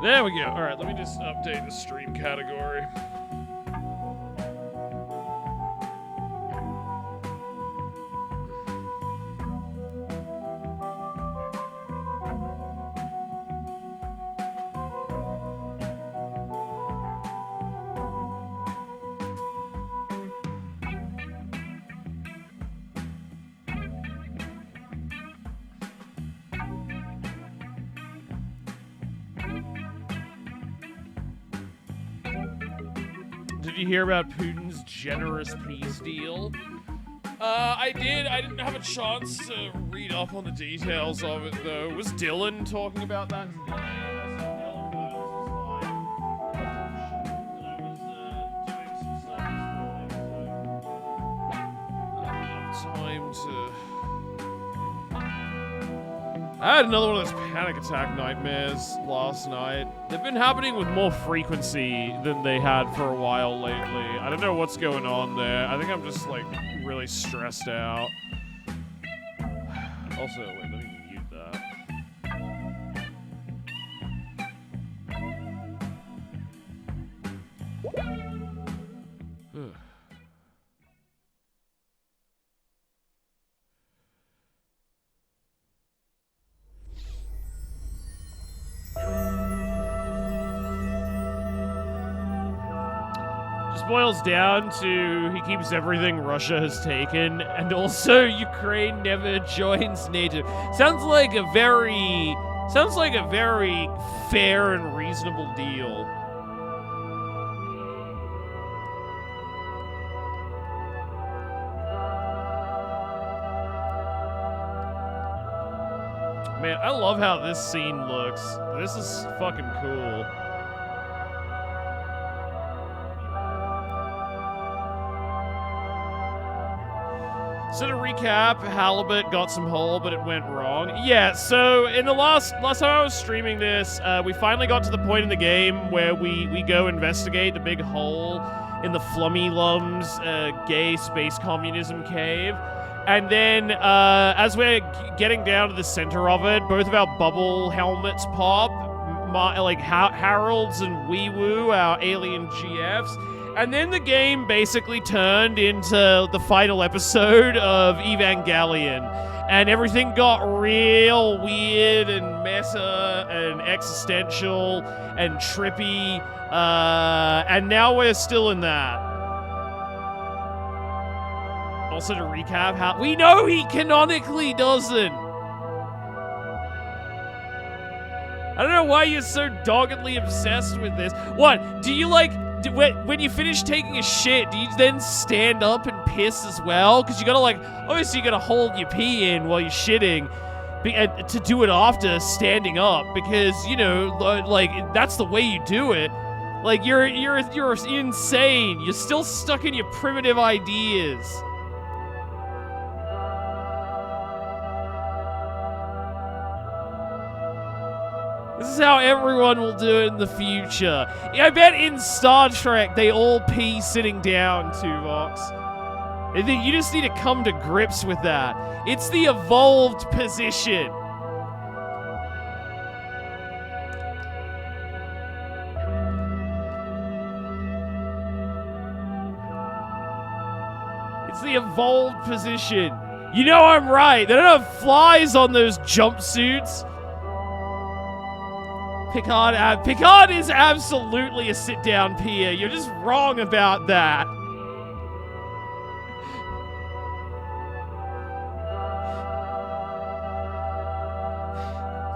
There we go. All right, let me just update the stream category. Did you hear about Putin's generous peace deal? I did. I didn't have a chance to read up on the details of it, though. Was Dylan talking about that today? I saw Dylan Burns was like, I was doing some stuff this morning, so I didn't have time to... I had another one of those panic attack nightmares last night. They've been happening with more frequency than they had for a while lately. I don't know what's going on there. I think I'm just, like, really stressed out. Also, wait, let me mute that. Boils down to he keeps everything Russia has taken, and also Ukraine never joins NATO. Sounds like a very fair and reasonable deal. Man, I love how this scene looks. This is fucking cool. So to recap, Halibut got some hole, but it went wrong. Yeah, so in the last time I was streaming this, we finally got to the point in the game where we go investigate the big hole in the Flummy-Lums gay space communism cave. And then, as we're getting down to the center of it, both of our bubble helmets pop, like Harold's and Wee Woo, our alien GFs. And then the game basically turned into the final episode of Evangelion. And everything got real weird and meta and existential and trippy. And now we're still in that. Also to recap, how we know he canonically doesn't. I don't know why you're so doggedly obsessed with this. What? Do you like... When you finish taking a shit, do you then stand up and piss as well? Because you gotta, like, obviously you gotta hold your pee in while you're shitting to do it after standing up. Because, you know, like, that's the way you do it. Like, you're insane. You're still stuck in your primitive ideas. This is how everyone will do it in the future. I bet in Star Trek they all pee sitting down, Tuvox. You just need to come to grips with that. It's the evolved position. It's the evolved position. You know I'm right. They don't have flies on those jumpsuits. Picard is absolutely a sit-down peer. You're just wrong about that.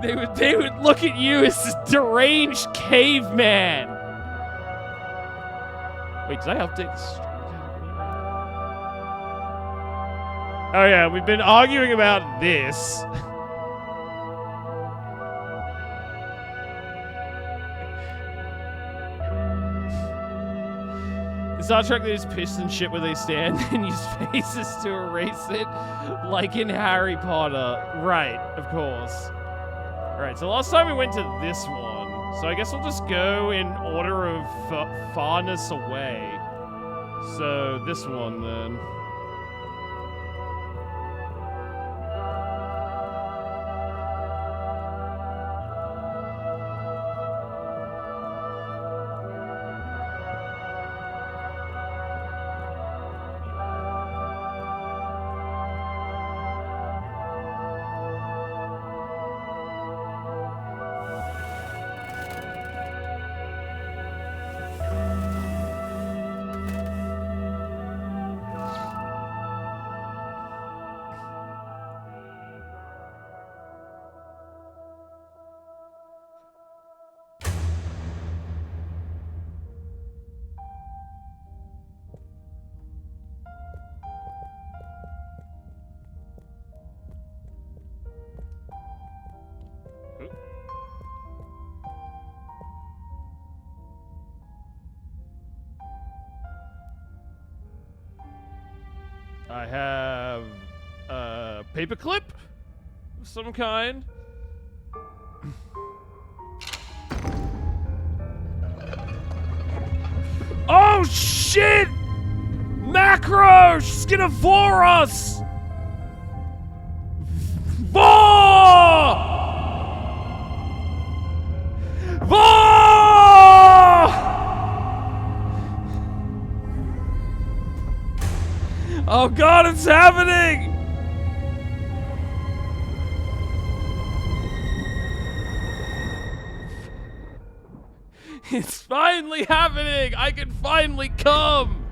They would look at you as this deranged caveman. Wait, did I update the stream? Oh yeah, we've been arguing about this. Star Trek, they just piss and shit where they stand and use faces to erase it, like in Harry Potter. Right, of course. Alright, so last time we went to this one, so I guess we'll just go in order of farness away. So, this one then. I have a paperclip of some kind. Oh shit! Macro! She's gonna vor us! Vor! Vor! Oh god, it's happening! It's finally happening! I can finally come!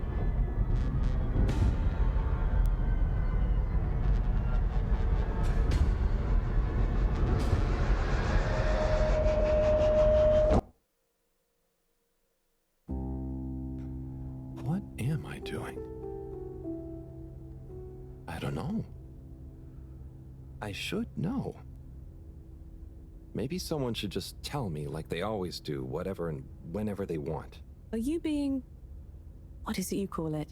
What am I doing? I don't know. I should know. Maybe someone should just tell me like they always do, whatever and whenever they want. Are you being... what is it you call it?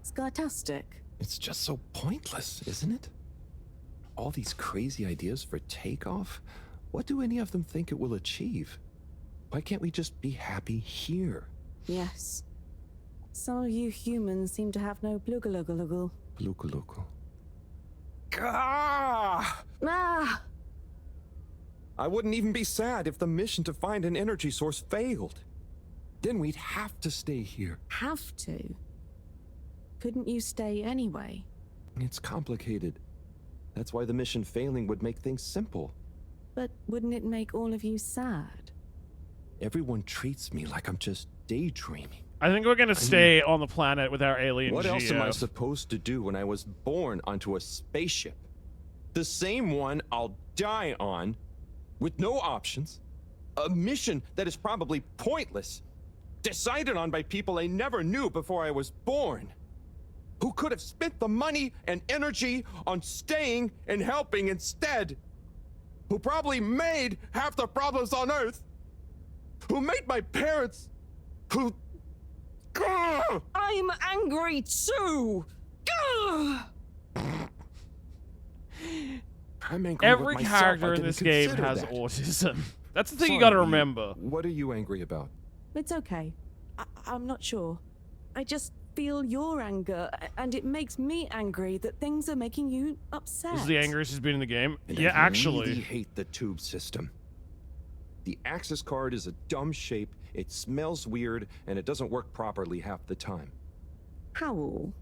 Scartastic? It's just so pointless, isn't it? All these crazy ideas for takeoff, what do any of them think it will achieve? Why can't we just be happy here? Yes. Some of you humans seem to have no blugaluggaluggle. Blukalukal. Ah! Ah! I wouldn't even be sad if the mission to find an energy source failed. Then we'd have to stay here. Have to? Couldn't you stay anyway? It's complicated. That's why the mission failing would make things simple. But wouldn't it make all of you sad? Everyone treats me like I'm just daydreaming. I think we're gonna stay on the planet with our alien What else am I GF. supposed to do when I was born onto a spaceship? The same one I'll die on, with no options. A mission that is probably pointless. Decided on by people I never knew before I was born. Who could have spent the money and energy on staying and helping instead. Who probably made half the problems on Earth. Who made my parents. Who... Gah! I'm angry too! Gah! I'm angry Every with myself. character I in didn't this game consider has that. autism. That's the thing you Sorry, gotta remember. What are you angry about? It's okay. I'm not sure. I just feel your anger, and it makes me angry that things are making you upset. This is the angriest he's been in the game. And Yeah, I actually. really hate the tube system. The access card is a dumb shape, it smells weird, and it doesn't work properly half the time. Howl,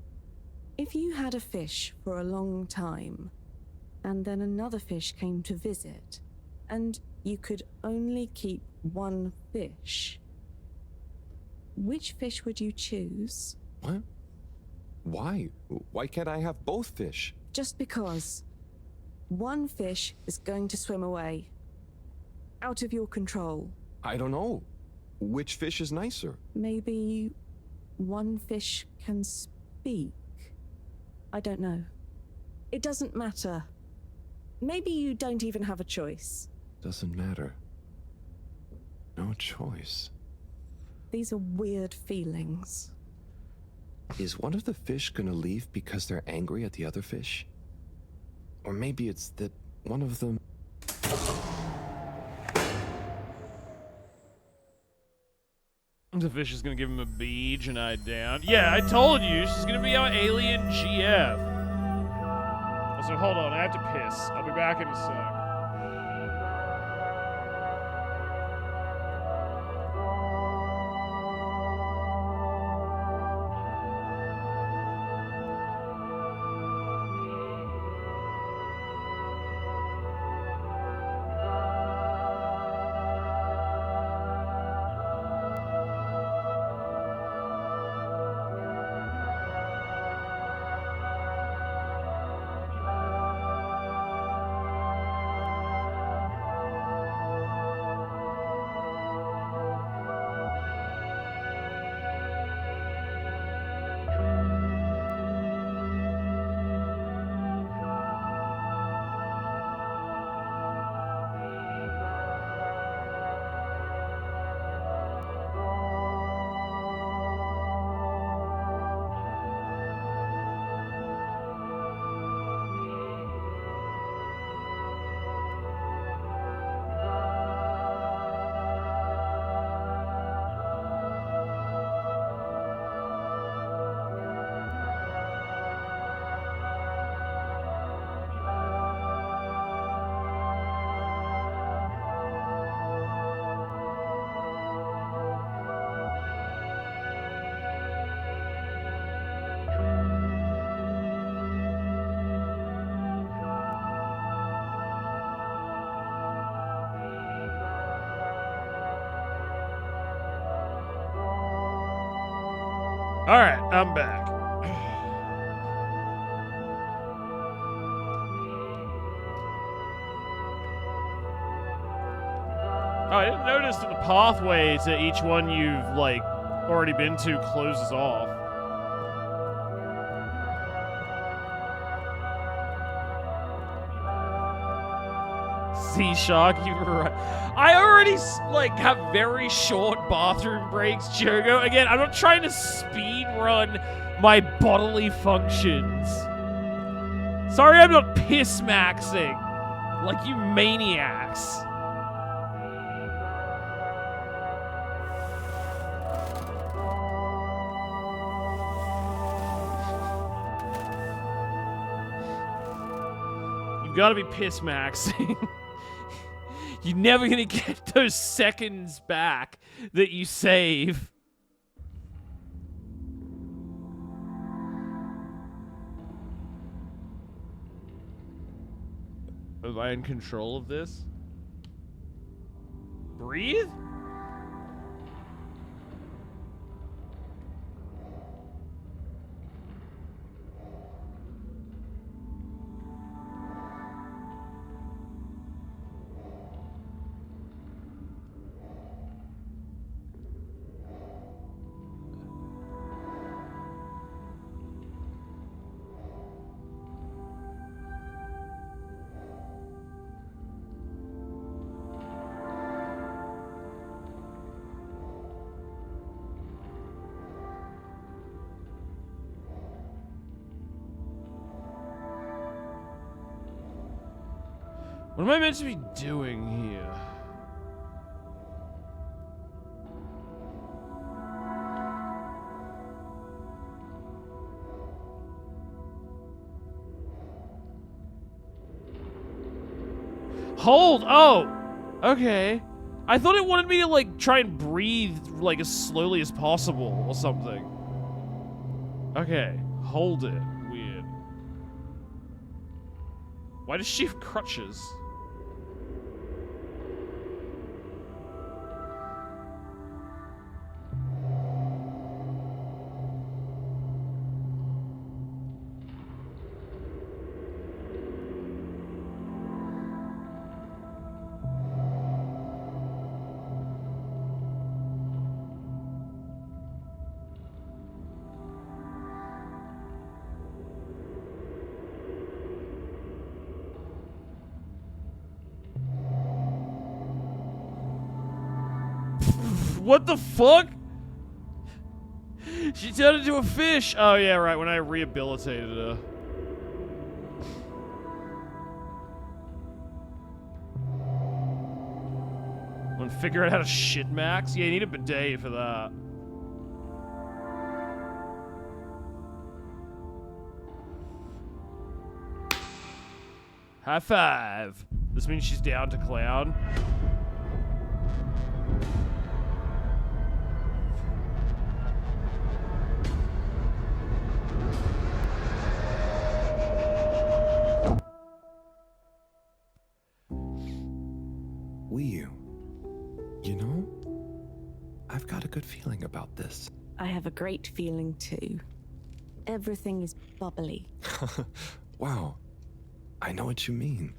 if you had a fish for a long time, and then another fish came to visit, and you could only keep one fish, which fish would you choose? What? Why? Why can't I have both fish? Just because. One fish is going to swim away. Out of your control. I don't know. Which fish is nicer? Maybe one fish can speak. I don't know. It doesn't matter. Maybe you don't even have a choice. Doesn't matter. No choice. These are weird feelings. Is one of the fish gonna leave because they're angry at the other fish? Or maybe it's that one of them... The fish is gonna give him a beach and I down. Yeah, I told you, she's gonna be our alien GF. Also, hold on, I have to piss. I'll be back in a sec. Alright, I'm back. Oh, I didn't notice that the pathway to each one you've, like, already been to closes off. Sea Shark, you were right. I already, like, have very short bathroom breaks, Jogo. Again, I'm not trying to speed run my bodily functions. Sorry I'm not piss-maxing like you maniacs. You've got to be piss-maxing. You're never gonna get those seconds back that you save. Am I in control of this? Breathe? What am I meant to be doing here? Hold! Oh! Okay. I thought it wanted me to, like, try and breathe, like, as slowly as possible or something. Okay. Hold it. Weird. Why does she have crutches? What the fuck? She turned into a fish. Oh, yeah, right, when I rehabilitated her. Want to figure out how to shit max? Yeah, you need a bidet for that. High five. This means she's down to clown. You know, I've got a good feeling about this. I have a great feeling too. Everything is bubbly. Wow. I know what you mean.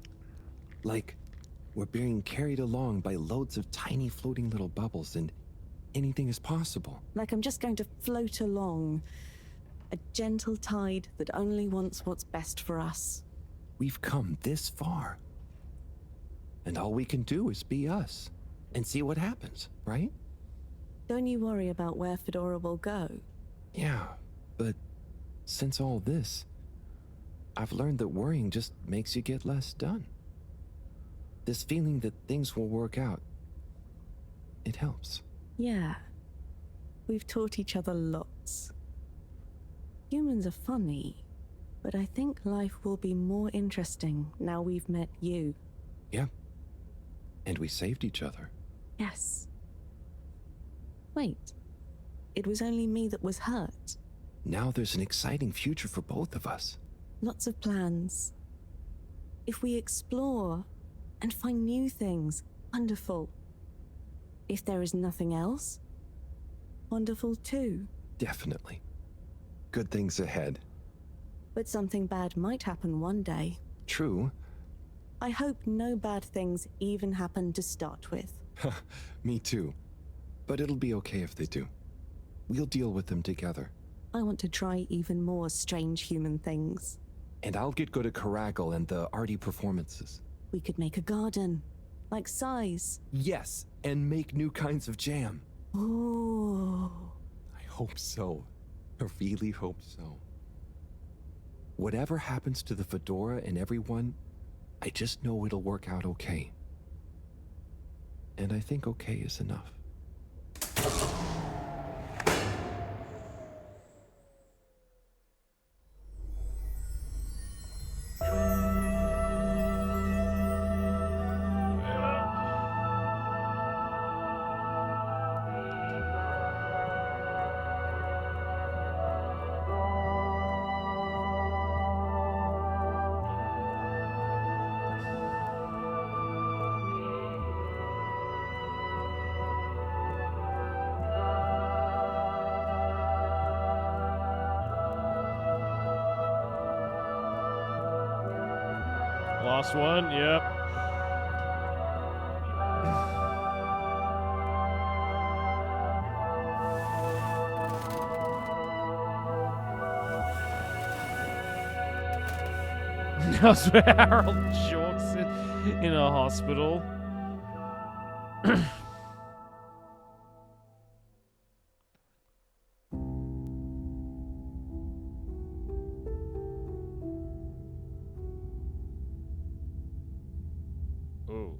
Like, we're being carried along by loads of tiny floating little bubbles and anything is possible. Like I'm just going to float along. A gentle tide that only wants what's best for us. We've come this far. And all we can do is be us. And see what happens, right? Don't you worry about where Fedora will go. Yeah, but since all this, I've learned that worrying just makes you get less done. This feeling that things will work out, it helps. Yeah. We've taught each other lots. Humans are funny, but I think life will be more interesting now we've met you. Yeah. And we saved each other. Yes. Wait. It was only me that was hurt. Now there's an exciting future for both of us. Lots of plans. If we explore and find new things, wonderful. If there is nothing else, wonderful too. Definitely. good things ahead. But something bad might happen one day. True. I hope no bad things even happen to start with. Me too. But it'll be okay if they do. We'll deal with them together. I want to try even more strange human things. And I'll get good at Caragal and the arty performances. We could make a garden, like size. Yes, and make new kinds of jam. Oh. I hope so. I really hope so. Whatever happens to the fedora and everyone, I just know it'll work out okay. And I think okay is enough. Last one, yep. That's where Harold jokes in a hospital. Oh,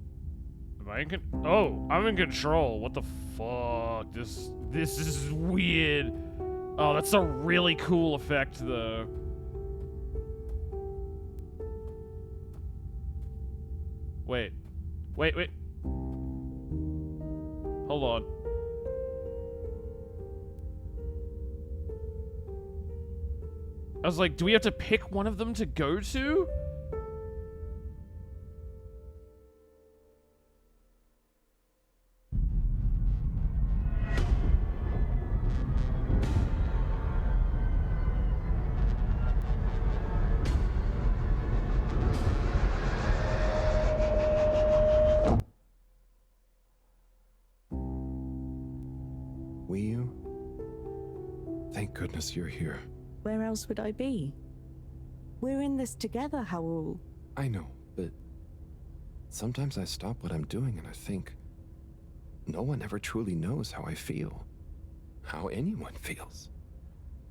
am I in oh, I'm in control. What the fuck? This is weird. Oh, that's a really cool effect, though. Wait. Hold on. I was like, do we have to pick one of them to go to? Thank goodness you're here. Where else would I be? We're in this together, Howell. I know, but sometimes I stop what I'm doing and I think, no one ever truly knows how I feel. How anyone feels.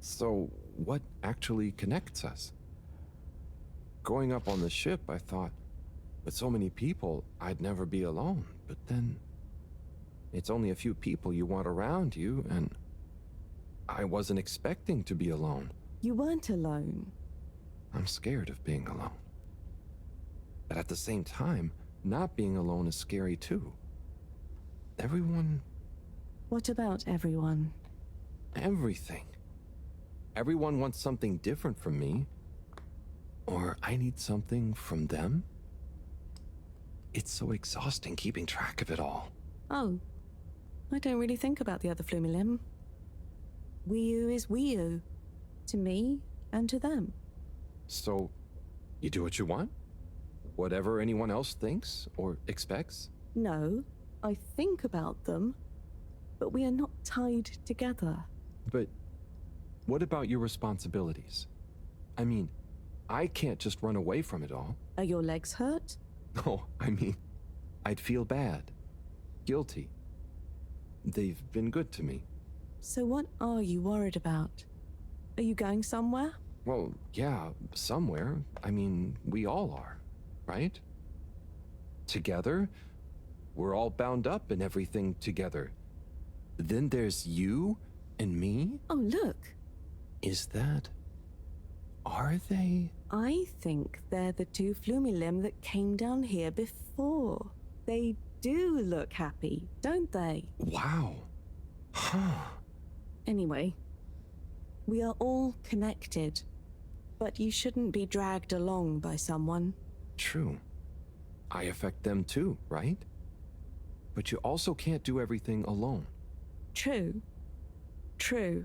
So, what actually connects us? Growing up on the ship, I thought, with so many people, I'd never be alone. But then, it's only a few people you want around you, and I wasn't expecting to be alone. You weren't alone. I'm scared of being alone. But at the same time, not being alone is scary too. Everyone... What about everyone? Everything. Everyone wants something different from me. Or I need something from them. It's so exhausting keeping track of it all. Oh, I don't really think about the other Flumilim. Wiu is Wiu. To me and to them. So, you do what you want? Whatever anyone else thinks or expects? No, I think about them, but we are not tied together. But what about your responsibilities? I mean, I can't just run away from it all. Are your legs hurt? No, I mean, I'd feel bad. Guilty. They've been good to me. So what are you worried about? Are you going somewhere? Well, yeah, somewhere. I mean, we all are, right? Together, we're all bound up in everything together. Then there's you and me? Oh, look. Is that... Are they? I think they're the two Flumilim that came down here before. They do look happy, don't they? Wow. Huh. Anyway, we are all connected, but you shouldn't be dragged along by someone. True. I affect them too, right? But you also can't do everything alone. True. True.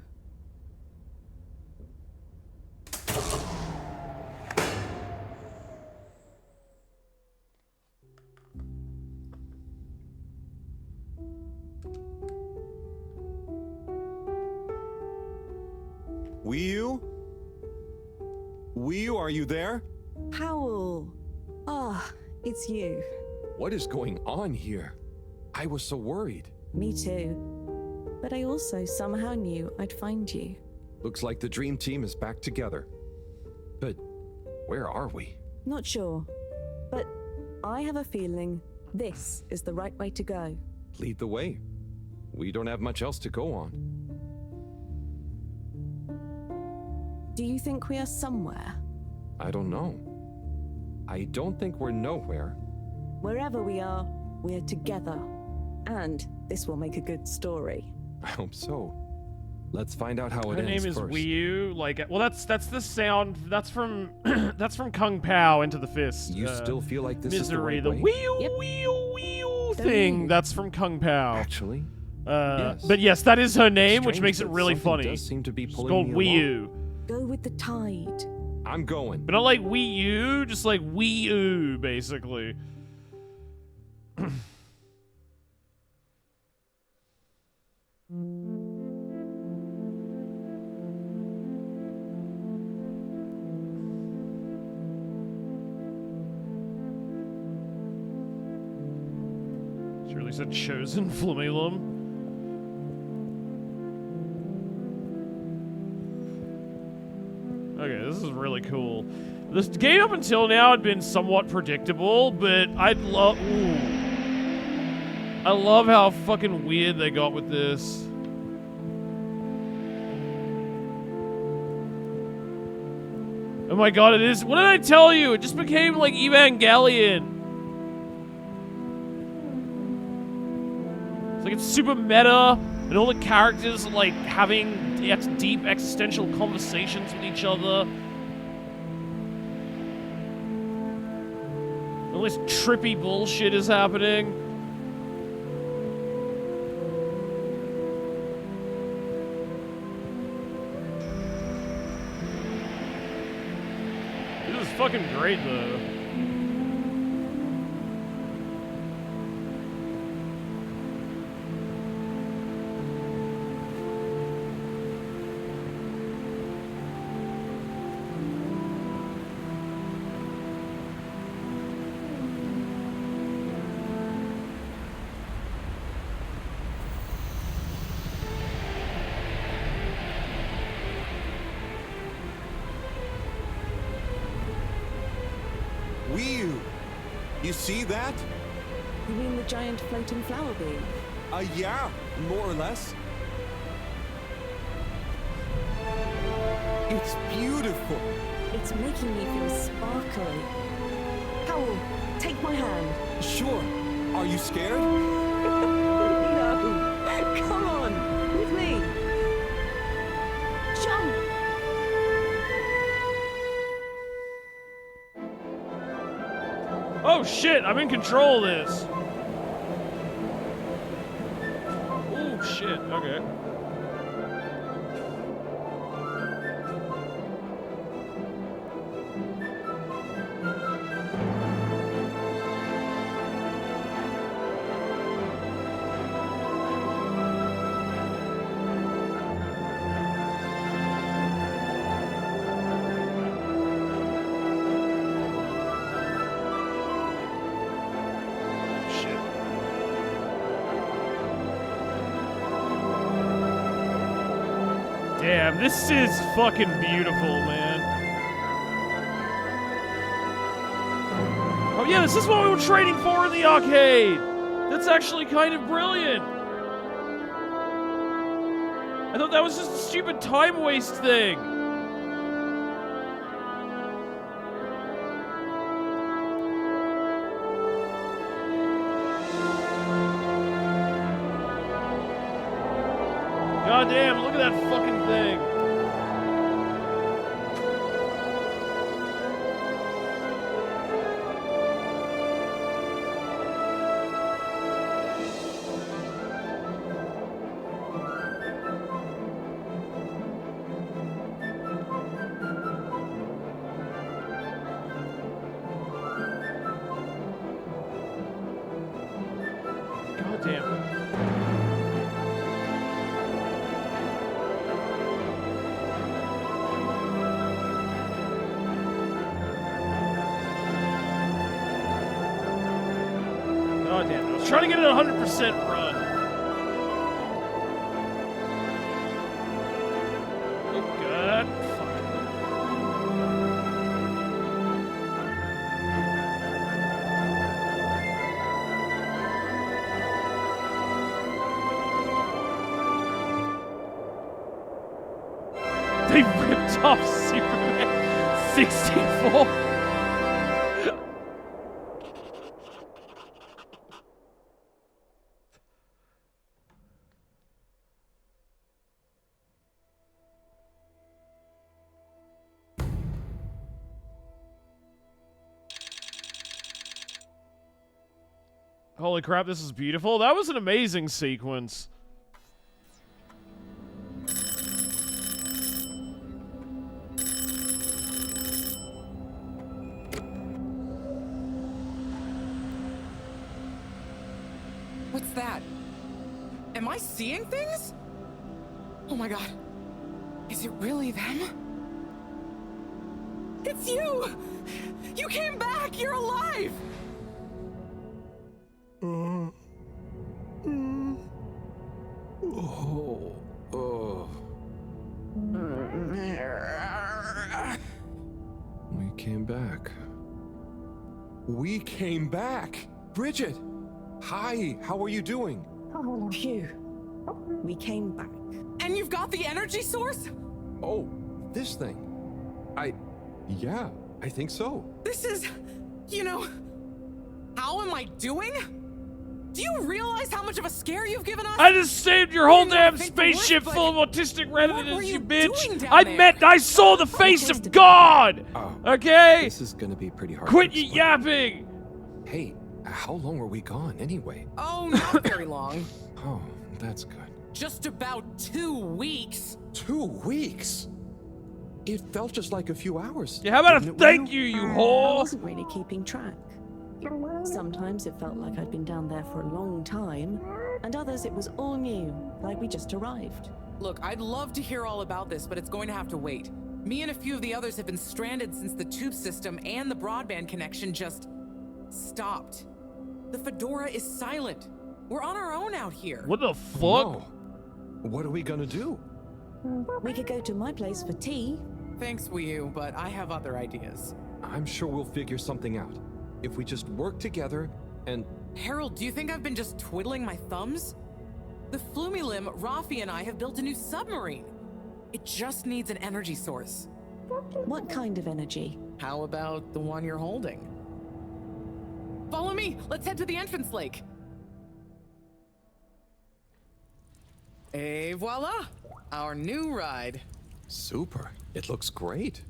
Wii U, are you there? Powell. Ah, it's you. What is going on here? I was so worried. Me too. But I also somehow knew I'd find you. Looks like the dream team is back together. But where are we? Not sure. But I have a feeling this is the right way to go. Lead the way. We don't have much else to go on. Do you think we are somewhere? I don't know. I don't think we're nowhere. Wherever we are together. And this will make a good story. I hope so. Let's find out how it Her ends name is first. Wii U. Like, well, that's the sound. That's from that's from Kung Pao Into the Fist. You still feel like this Misery, is the right the way? Wii U, Yep. Wii U, Wii U Don't thing. you? That's from Kung Pao. Actually, yes. But yes, that is her name, which Strange makes it that really something funny. does seem to be It's pulling called me Wii along. U. Go with the tide. I'm going. But not like Wii U, just like Wii U, basically. She really said chosen Flamilum. Okay, this is really cool. This game up until now had been somewhat predictable, but I love how fucking weird they got with this. Oh my god, it is. What did I tell you? It just became like Evangelion. It's like it's super meta, and all the characters are like having deep existential conversations with each other. All this trippy bullshit is happening. This is fucking great, though. Wii U, you see that? You mean the giant floating flower beam? Yeah, more or less. It's beautiful. It's making me feel sparkly. Powell, take my hand. Sure. Are you scared? No. Come on, with me. Jump! Oh shit, I'm in control of this. Oh shit, okay. Shit. Damn, this is fucking beautiful, man. Oh yeah, this is what we were trading for in the arcade. That's actually kind of brilliant. I thought that was just a stupid time waste thing. God damn, look at that fucking thing. God damn. trying to get it 100% run. Oh, God. Fuck. They ripped off Superman 64. Holy crap, this is beautiful. That was an amazing sequence. What's that? Am I seeing things? Oh my god. Is it really them? It's you! You came back! You're alive! We came back. We came back! Bridget! Hi, how are you doing? Phew. We came back. And you've got the energy source? Oh, this thing. Yeah, I think so. This is, you know, how am I doing? Do you realize how much of a scare you've given us? I just saved your whole didn't damn think to work, spaceship but full of autistic what were residents, you you bitch. doing down I saw the face of God. Oh, Okay? This is gonna be pretty hard. Quit to you explain. yapping. Hey, how long were we gone anyway? Oh, not very long. Oh, that's good. Just about 2 weeks. 2 weeks? It felt just like a few hours. Yeah, how about a didn't it, thank Will? you, you I whore? wasn't really keeping track. Sometimes it felt like I'd been down there for a long time, and others it was all new, like we just arrived. Look, I'd love to hear all about this, but it's going to have to wait. Me and a few of the others have been stranded since the tube system and the broadband connection just stopped. The Fedora is silent. We're on our own out here. What the fuck? No. What are we gonna do? We could go to my place for tea. Thanks, Wii U, but I have other ideas. I'm sure we'll figure something out. If we just work together and... Harold, do you think I've been just twiddling my thumbs? The Flumilim, Rafi, and I have built a new submarine. It just needs an energy source. What kind of energy? How about the one you're holding? Follow me! Let's head to the entrance lake! Et voila! Our new ride. Super. It looks great.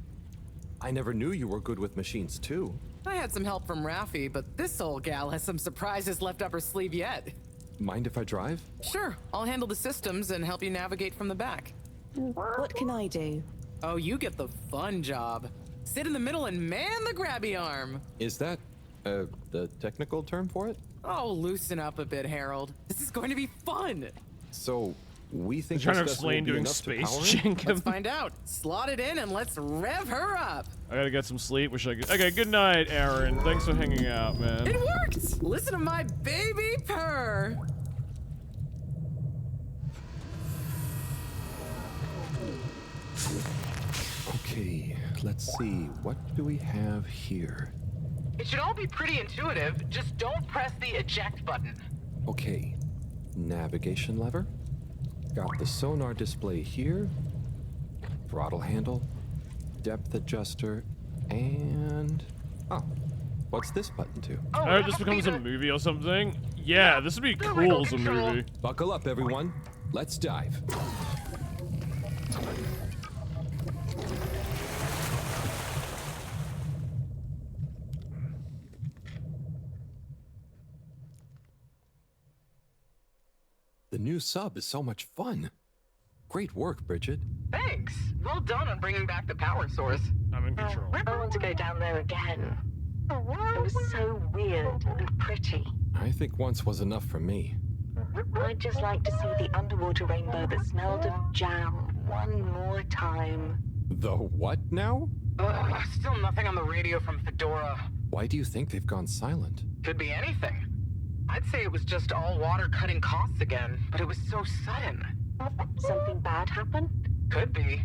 I never knew you were good with machines, too. I had some help from Rafi, but this old gal has some surprises left up her sleeve yet. Mind if I drive? Sure, I'll handle the systems and help you navigate from the back. What can I do? Oh, you get the fun job. Sit in the middle and man the grabby arm. Is that, the technical term for it? Oh, loosen up a bit, Harold. This is going to be fun. So, we think Trying to this vessel will explain be doing enough to space power it? jankum. Let's find out. Slot it in and let's rev her up. I gotta get some sleep. Wish I could. Okay, good night, Aaron. Thanks for hanging out, man. It worked! Listen to my baby purr. Okay, let's see. What do we have here? It should all be pretty intuitive. Just don't press the eject button. Okay, navigation lever. Got the sonar display here. Throttle handle. Depth adjuster. And... oh, what's this button to? I hope this becomes a movie or something. Yeah, this would be cool as a movie. Buckle up, everyone. Let's dive. The new sub is so much fun. Great work, Bridget. Thanks. Well done on bringing back the power source. I'm in control. I want to go down there again. It was so weird and pretty. I think once was enough for me. I'd just like to see the underwater rainbow that smelled of jam one more time. The what now? Still nothing on the radio from Fedora. Why do you think they've gone silent? Could be anything. I'd say it was just all water cutting costs again, but it was so sudden. Something bad happened? Could be.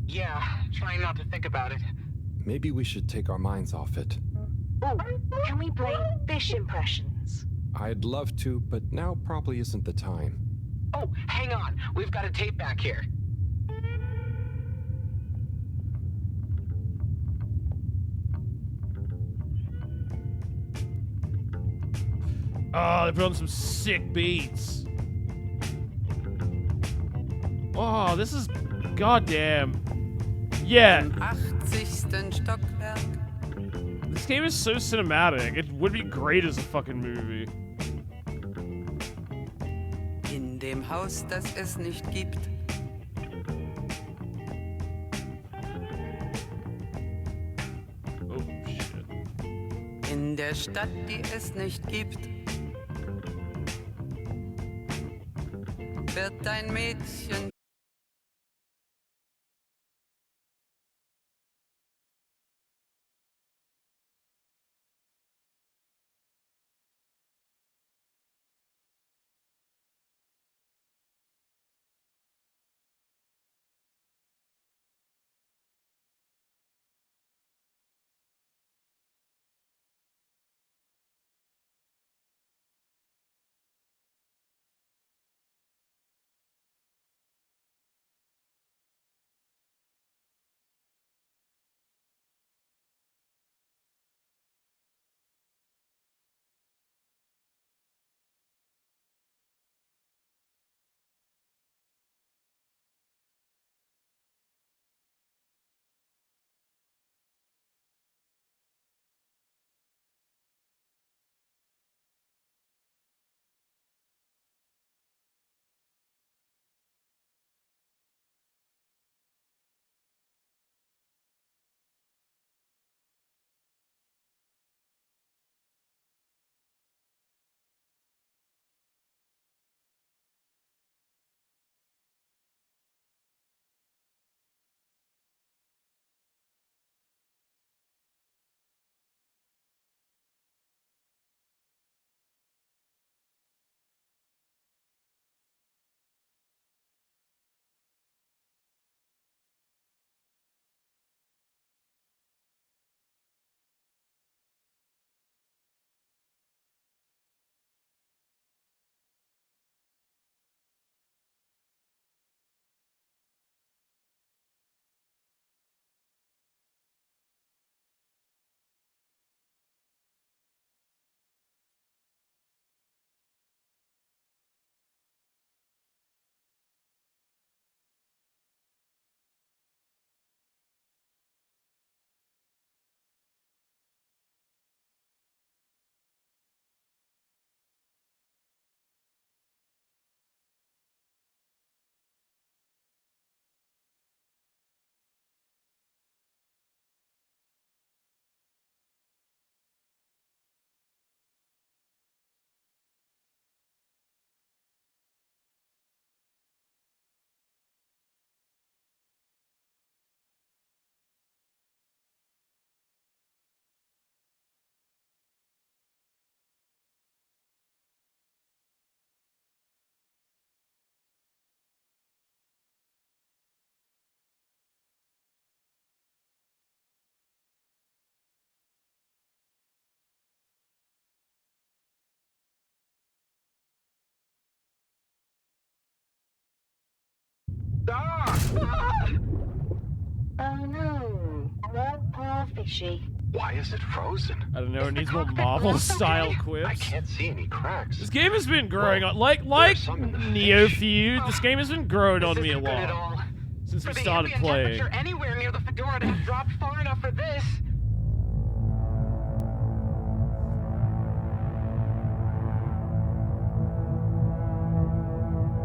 Yeah, trying not to think about it. Maybe we should take our minds off it. Oh, can we play fish impressions? I'd love to, but now probably isn't the time. Oh, hang on. We've got a tape back here. Oh, they put on some sick beats. Oh, this is goddamn. Yeah, Im 80. Stockwerk. this game is so cinematic. It would be great as a fucking movie. In dem Haus, das es nicht gibt. Oh shit. In der Stadt, die es nicht gibt. Wird ein Mädchen. Oh no, more poor fishy. Why is it frozen? I don't know. It needs more cockpit Marvel-style okay? I quips. can't see any cracks. This game has been growing on, like some in the Neo fish. Feud. This game has been growing on This me a isn't good at lot all. since we For the started ambient playing. temperature anywhere near the Fedora to have dropped far enough for this.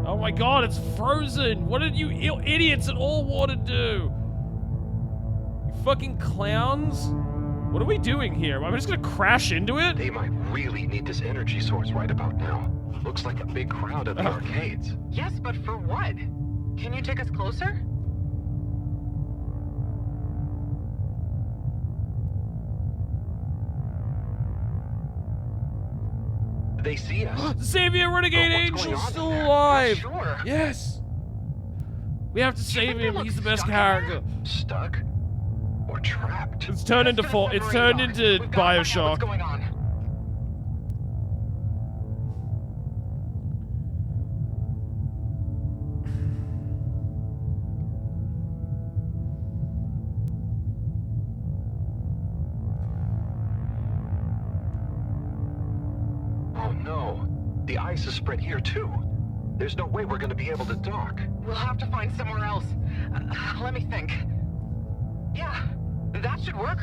Oh my god, it's frozen! What did you idiots at all water do? You fucking clowns? What are we doing here? Am I just gonna crash into it? They might really need this energy source right about now. Looks like a big crowd at the arcades. Yes, but for what? Can you take us closer? They see us. Savior Renegade But what's going Angel's on still in there? alive. Sure. Yes. We have to save him. He's the best character. Stuck? Or trapped? It's turned into It's turned into Bioshock. What's going on? Oh no. The ice is spread here too. There's no way we're gonna be able to dock. We'll have to find somewhere else. Let me think. Yeah, that should work.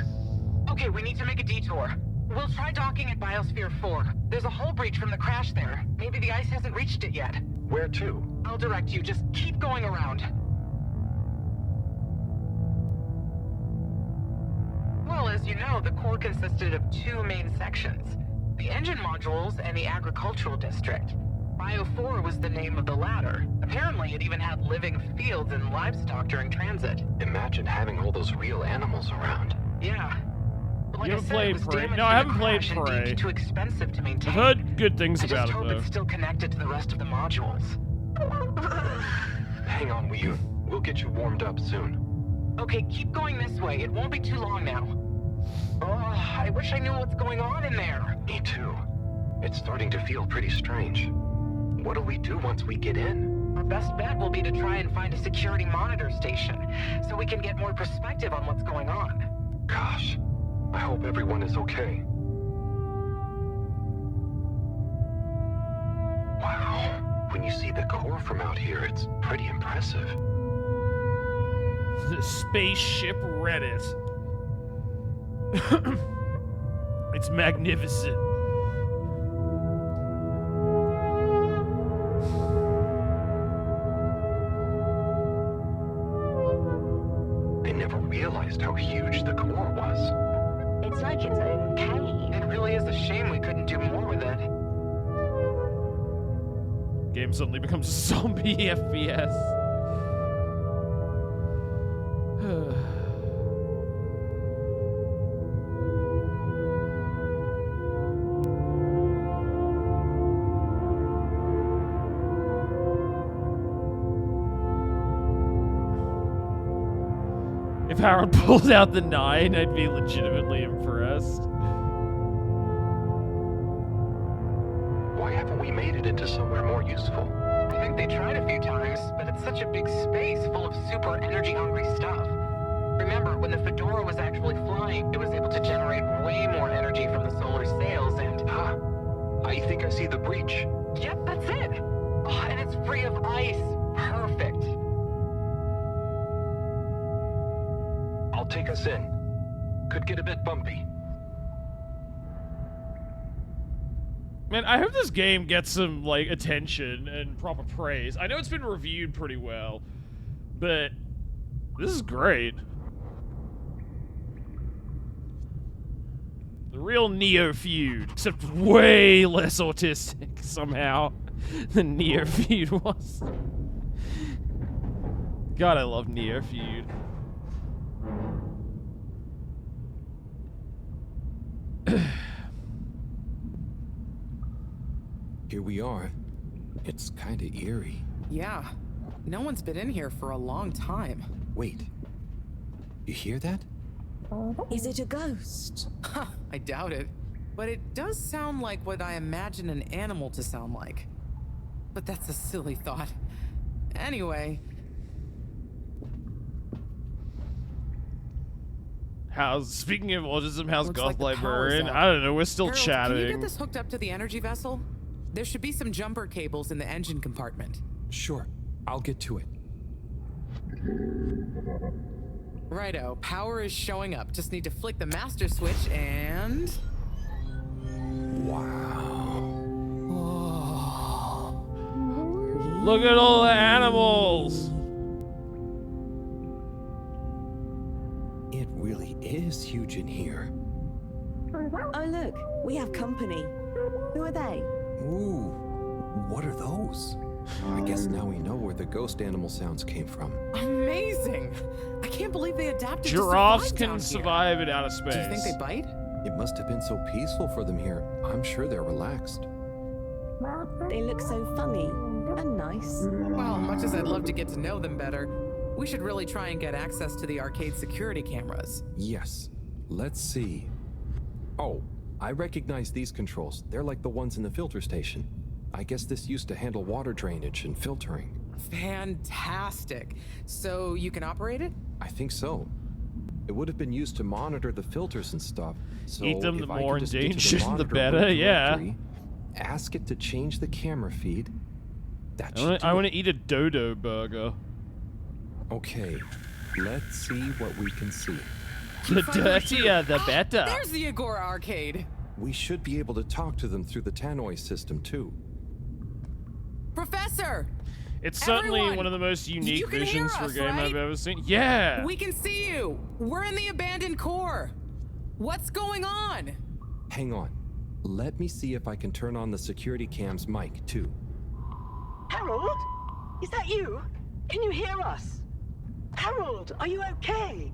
Okay, we need to make a detour. We'll try docking at Biosphere 4. There's a hull breach from the crash there. Maybe the ice hasn't reached it yet. Where to? I'll direct you. Just keep going around. Well, as you know, the core consisted of two main sections. The engine modules and the agricultural district. Bio 4 was the name of the latter. Apparently, it even had living fields and livestock during transit. Imagine having all those real animals around. Yeah. But like You I haven't said, it played was Prey? damaged No, I in the haven't played crash and Prey. deemed too expensive to maintain. I've heard good things I about just it hope though. it's still connected to the rest of the modules. Hang on, Wii. We'll get you warmed up soon. Okay, keep going this way. It won't be too long now. Oh, I wish I knew what's going on in there. Me too. It's starting to feel pretty strange. What'll we do once we get in? Our best bet will be to try and find a security monitor station, so we can get more perspective on what's going on. Gosh, I hope everyone is okay. Wow, when you see the core from out here, it's pretty impressive. The spaceship Reddit. It's magnificent. I never realized how huge the core was. It's like its own cave. It really is a shame we couldn't do more with it. Game suddenly becomes a zombie FPS. If Harold pulled out the 9, I'd be legitimately impressed. Why haven't we made it into somewhere more useful? I think they tried a few times, but it's such a big space full of super energy-hungry stuff. Remember, when the Fedora was actually flying, it was able to generate way more energy from the solar sails and... Ah, I think I see the breach. Yep, that's it! Oh, and it's free of ice. Perfect. I'll take us in. Could get a bit bumpy. Man, I hope this game gets some, like, attention and proper praise. I know it's been reviewed pretty well, but this is great. The real Neo feud, except way less autistic, somehow, than Neo feud was. God, I love Neo feud. Here we are. It's kinda eerie. Yeah. No one's been in here for a long time. Wait. You hear that? Is it a ghost? Huh, I doubt it. But it does sound like what I imagine an animal to sound like. But that's a silly thought. Anyway, Speaking of autism, how's Looks Goth like the power's Librarian? out. I don't know, we're still Harold, chatting. can you get this hooked up to the energy vessel? There should be some jumper cables in the engine compartment. Sure. I'll get to it. Righto, power is showing up. Just need to flick the master switch and... Wow. Look at all the animals! It really is huge in here. Oh, look, we have company. Who are they? Ooh, what are those? I guess now we know where the ghost animal sounds came from. Amazing! I can't believe they adapted Giraffes to survive can down survive in outer here. space. Do you think they bite? It must have been so peaceful for them here. I'm sure they're relaxed. They look so funny and nice. Well, much as I'd love to get to know them better, we should really try and get access to the arcade security cameras. Yes. Let's see. Oh, I recognize these controls. They're like the ones in the filter station. I guess this used to handle water drainage and filtering. Fantastic. So you can operate it? I think so. It would have been used to monitor the filters and stuff. So Eat them, if the I more could just get to endangered, the monitor better, root yeah. directory, ask it to change the camera feed. That should I do want it. to eat a dodo burger. Okay, let's see what we can see. The dirtier, the better. There's the Agora arcade. We should be able to talk to them through the tannoy system too. Professor! It's certainly Everyone, one of the most unique you can visions hear for a us, game right? I've ever seen. Yeah! We can see you! We're in the abandoned core! What's going on? Hang on. Let me see if I can turn on the security cam's mic too. Harold? Is that you? Can you hear us? Harold, are you okay?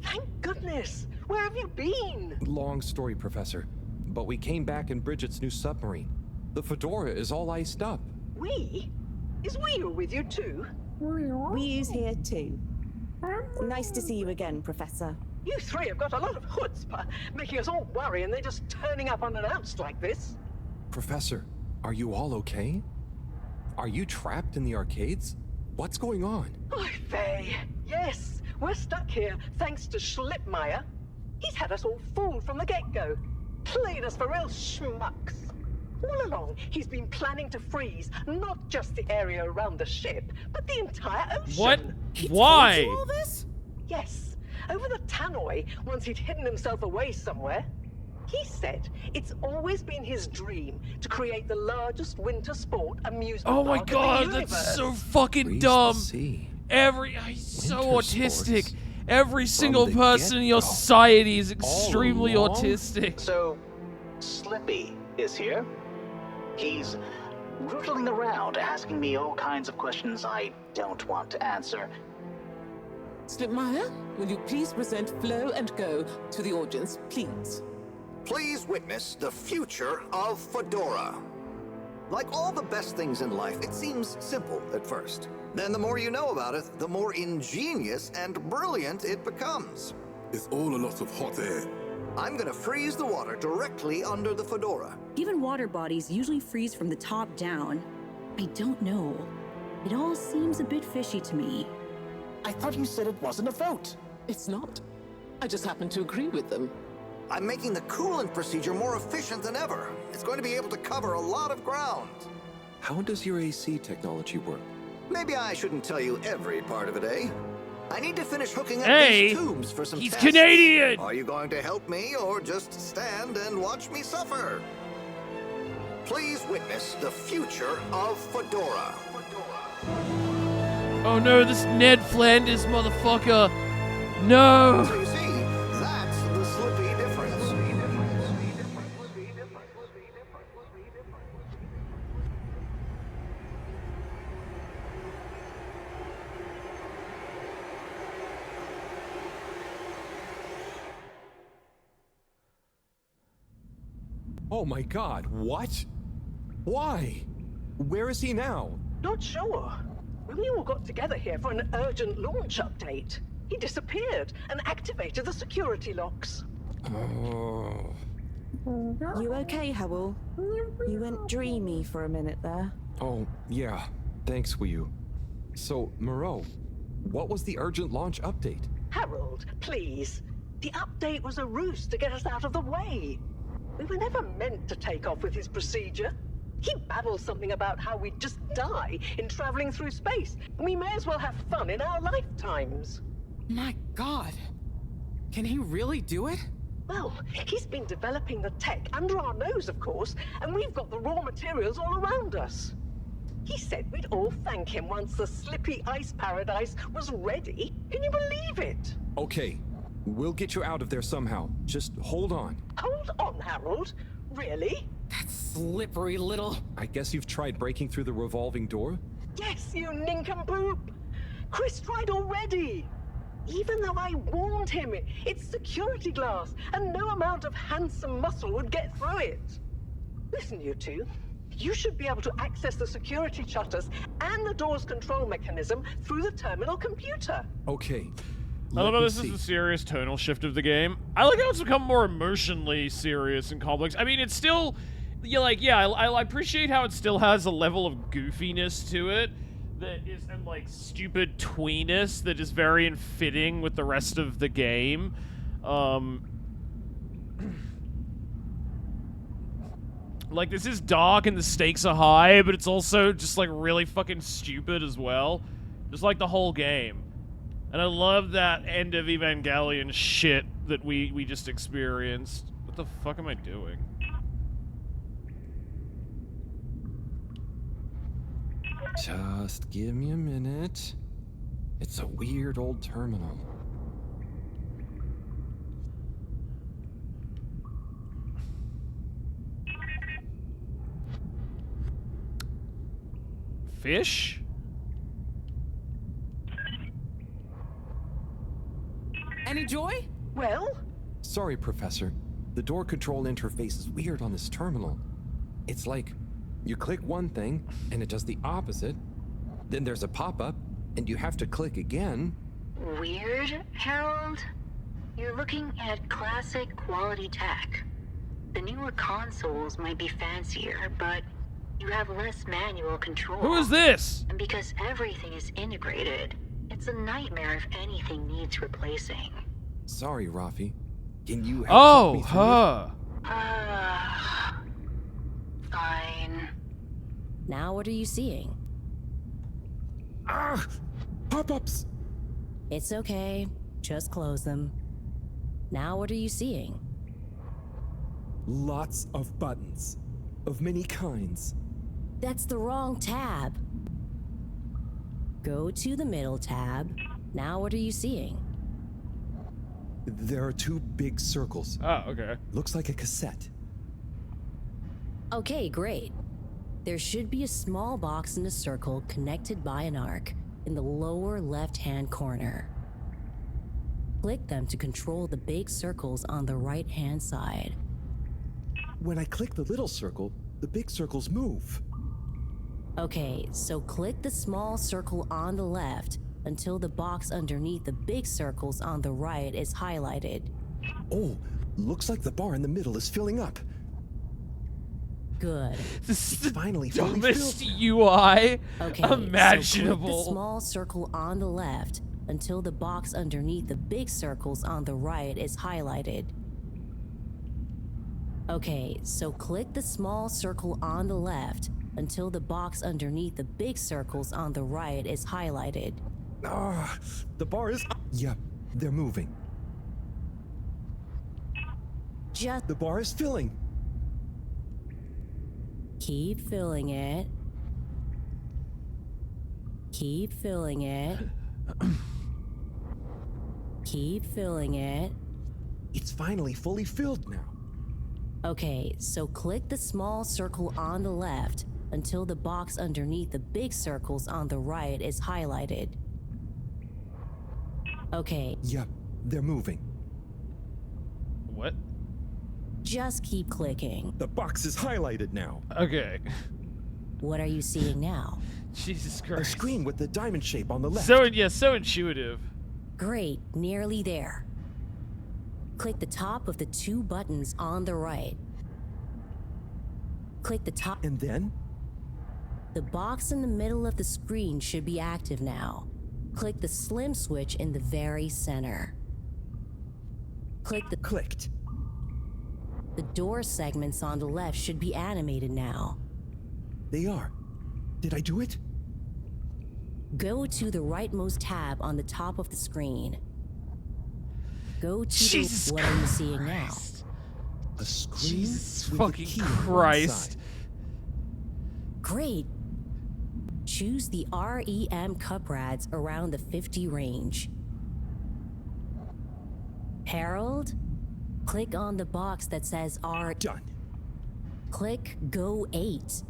Thank goodness. Where have you been? Long story, Professor. But we came back in Bridget's new submarine. The Fedora is all iced up. We? Is Wheel with you too? We's here too. Nice to see you again, Professor. You three have got a lot of chutzpah, making us all worry and they're just turning up unannounced like this. Professor, are you all okay? Are you trapped in the arcades? What's going on? Oy vey. Yes, we're stuck here thanks to Schlipmeyer. He's had us all fooled from the get-go. Played us for real schmucks. All along, he's been planning to freeze not just the area around the ship, but the entire ocean. What? He Why? told you all this? Yes, over the tannoy, once he'd hidden himself away somewhere. He said it's always been his dream to create the largest winter sport amusement Oh my park in the god, universe. that's so fucking Freeze dumb. the sea. He's so Winter autistic. sports. Every single the person in your get-go. society is extremely along? autistic. So, Slippy is here. He's rootling around, asking me all kinds of questions I don't want to answer. Slipmeyer, will you please present Flow and Go to the audience, please? Please witness the future of Fedora. Like all the best things in life, it seems simple at first. Then the more you know about it, the more ingenious and brilliant it becomes. It's all a lot of hot air. I'm gonna freeze the water directly under the Fedora. Given water bodies usually freeze from the top down, I don't know. It all seems a bit fishy to me. I thought you said it wasn't a vote. It's not. I just happen to agree with them. I'm making the coolant procedure more efficient than ever. It's going to be able to cover a lot of ground. How does your AC technology work? Maybe I shouldn't tell you every part of it, eh? I need to finish hooking up Hey, these tubes for some he's tests. Canadian! Are you going to help me or just stand and watch me suffer? Please witness the future of Fedora. Oh no, this Ned Flanders motherfucker. No! So you see, that's the Slippy difference. Oh my god, what? Why? Where is he now? Not sure. When we all got together here for an urgent launch update, he disappeared and activated the security locks. Oh. You okay, Howell? You went dreamy for a minute there. Oh, yeah. Thanks, Wii. So, Moreau, what was the urgent launch update? Harold, please. The update was a ruse to get us out of the way. We were never meant to take off with his procedure. He babbles something about how we'd just die in traveling through space, and we may as well have fun in our lifetimes. My god. Can he really do it? Well, he's been developing the tech under our nose, of course, and we've got the raw materials all around us. He said we'd all thank him once the Slippy Ice Paradise was ready. Can you believe it? Okay, we'll get you out of there somehow. Just hold on. Hold on, Harold. Really? That slippery little... I guess you've tried breaking through the revolving door? Yes, you nincompoop! Chris tried already! Even though I warned him, it's security glass, and no amount of handsome muscle would get through it. Listen, you two. You should be able to access the security shutters and the door's control mechanism through the terminal computer. Okay. I love how this is the serious tonal shift of the game. I like how it's become more emotionally serious and complex. I mean, it's still, I appreciate how it still has a level of goofiness to it that is, and like stupid tweeness that is very fitting with the rest of the game. Like, this is dark and the stakes are high, but it's also just like really fucking stupid as well. Just like the whole game. And I love that end of Evangelion shit that we just experienced. What the fuck am I doing? Just give me a minute. It's a weird old terminal. Fish? Any joy? Well? Sorry, Professor. The door control interface is weird on this terminal. It's like you click one thing and it does the opposite. Then there's a pop-up and you have to click again. Weird, Harold? You're looking at classic quality tech. The newer consoles might be fancier, but you have less manual control. Who is this? And because everything is integrated, it's a nightmare if anything needs replacing. Sorry, Rafi. Can you help Oh, me through her. Fine. Now what are you seeing? Ah! Pop-ups! It's okay. Just close them. Now what are you seeing? Lots of buttons. Of many kinds. That's the wrong tab. Go to the middle tab. Now what are you seeing? There are two big circles. Oh, okay. Looks like a cassette. Okay, great. There should be a small box in a circle connected by an arc in the lower left-hand corner. Click them to control the big circles on the right-hand side. When I click the little circle, the big circles move. Okay, so click the small circle on the left until the box underneath the big circles on the right is highlighted. Oh, looks like the bar in the middle is filling up. Good. This is the finally dumbest UI Okay, imaginable. So click the small circle on the left until the box underneath the big circles on the right is highlighted. Okay, so click the small circle on the left until the box underneath the big circles on the right is highlighted. Ah, the bar is... Yep, they're moving. Just... The bar is filling. Keep filling it. Keep filling it. Keep filling it. It's finally fully filled now. Okay, so click the small circle on the left until the box underneath the big circles on the right is highlighted. Okay. Yep, they're moving. What? Just keep clicking. The box is highlighted now. Okay. What are you seeing now? Jesus Christ. A screen with the diamond shape on the left. So intuitive. Great, nearly there. Click the top of the two buttons on the right. Click the top. And then? The box in the middle of the screen should be active now. Click the slim switch in the very center. Click the... Clicked. The door segments on the left should be animated now. They are. Did I do it? Go to the rightmost tab on the top of the screen. Go to what are you seeing now? A screen Jesus with fucking a key on one Christ. side. Great. Choose the REM cup rads around the 50 range. Harold, click on the box that says R. Done. Click Go 8.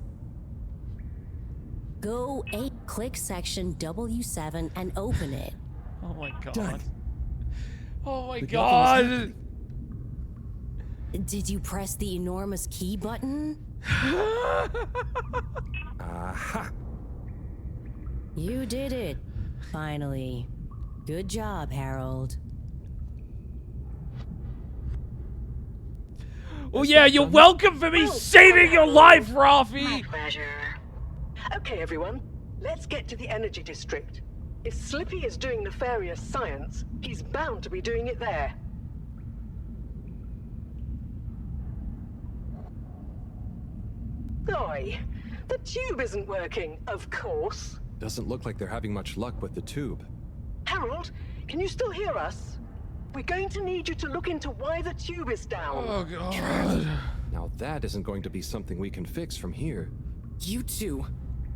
Go 8. Click section W7 and open it. Oh my god. Done. Oh my But god. nothing is Did you press the enormous key button? Aha! You did it. Finally. Good job, Harold. Oh yeah, you're welcome for me saving your life, Rafi! My pleasure. Okay, everyone, let's get to the energy district. If Slippy is doing nefarious science, he's bound to be doing it there. Oi, the tube isn't working, of course. Doesn't look like they're having much luck with the tube. Harold, can you still hear us? We're going to need you to look into why the tube is down. Oh god. Now that isn't going to be something we can fix from here. You two.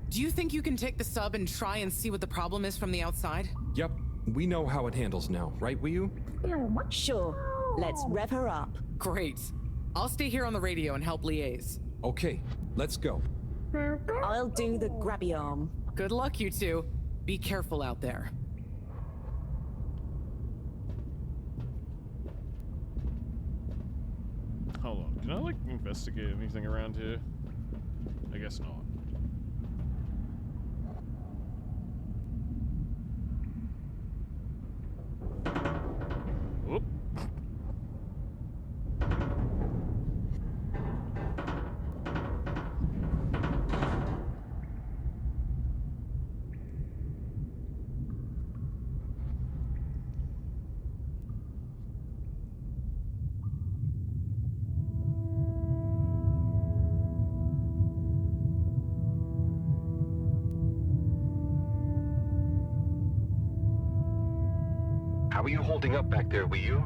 Do you think you can take the sub and try and see what the problem is from the outside? Yep, we know how it handles now, right, Wii-U? Sure. Let's rev her up. Great. I'll stay here on the radio and help liaise. Okay, let's go. I'll do the grabby arm. Good luck, you two. Be careful out there. Hold on, can I like investigate anything around here? I guess not. Whoop. How are you holding up back there, Wii-U?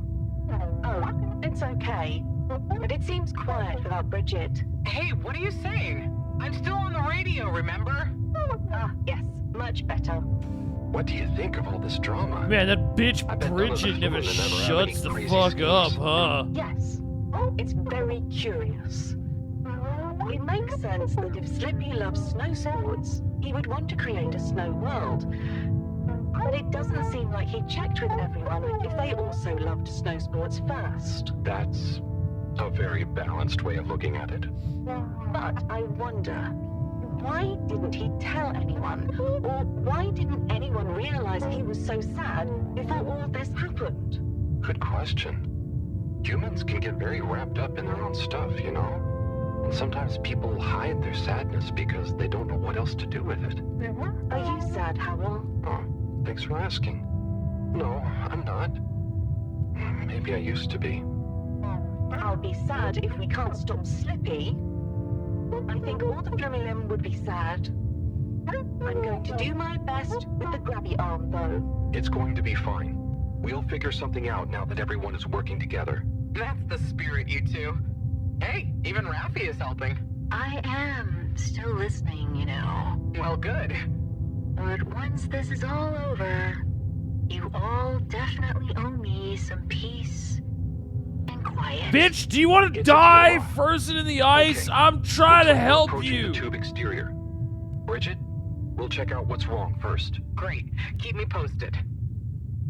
Oh, it's okay. But it seems quiet without Bridget. Hey, what are you saying? I'm still on the radio, remember? Ah, yes, much better. What do you think of all this drama? Man, that bitch I bet none of Bridget us never women ever have shuts any the crazy fuck up, schemes. huh? Yes. It's very curious. It makes sense that if Slippy loves snow sports, he would want to create a snow world. But it doesn't seem like he checked with everyone if they also loved snow sports first. That's a very balanced way of looking at it. But I wonder, why didn't he tell anyone? Or why didn't anyone realize he was so sad before all this happened? Good question. Humans can get very wrapped up in their own stuff, you know? And sometimes people hide their sadness because they don't know what else to do with it. Are you sad, Howell? Oh, thanks for asking. No, I'm not. Maybe I used to be. I'll be sad if we can't stop Slippy. I think all the Flumilim would be sad. I'm going to do my best with the grabby arm, though. It's going to be fine. We'll figure something out now that everyone is working together. That's the spirit, you two. Hey, even Raffi is helping. I am still listening, you know. Well, good. But once this is all over, you all definitely owe me some peace and quiet. Bitch, do you want to die frozen in the ice? Okay. I'm trying to Looks like we're help approaching you. the tube exterior. Bridget, we'll check out what's wrong first. Great. Keep me posted.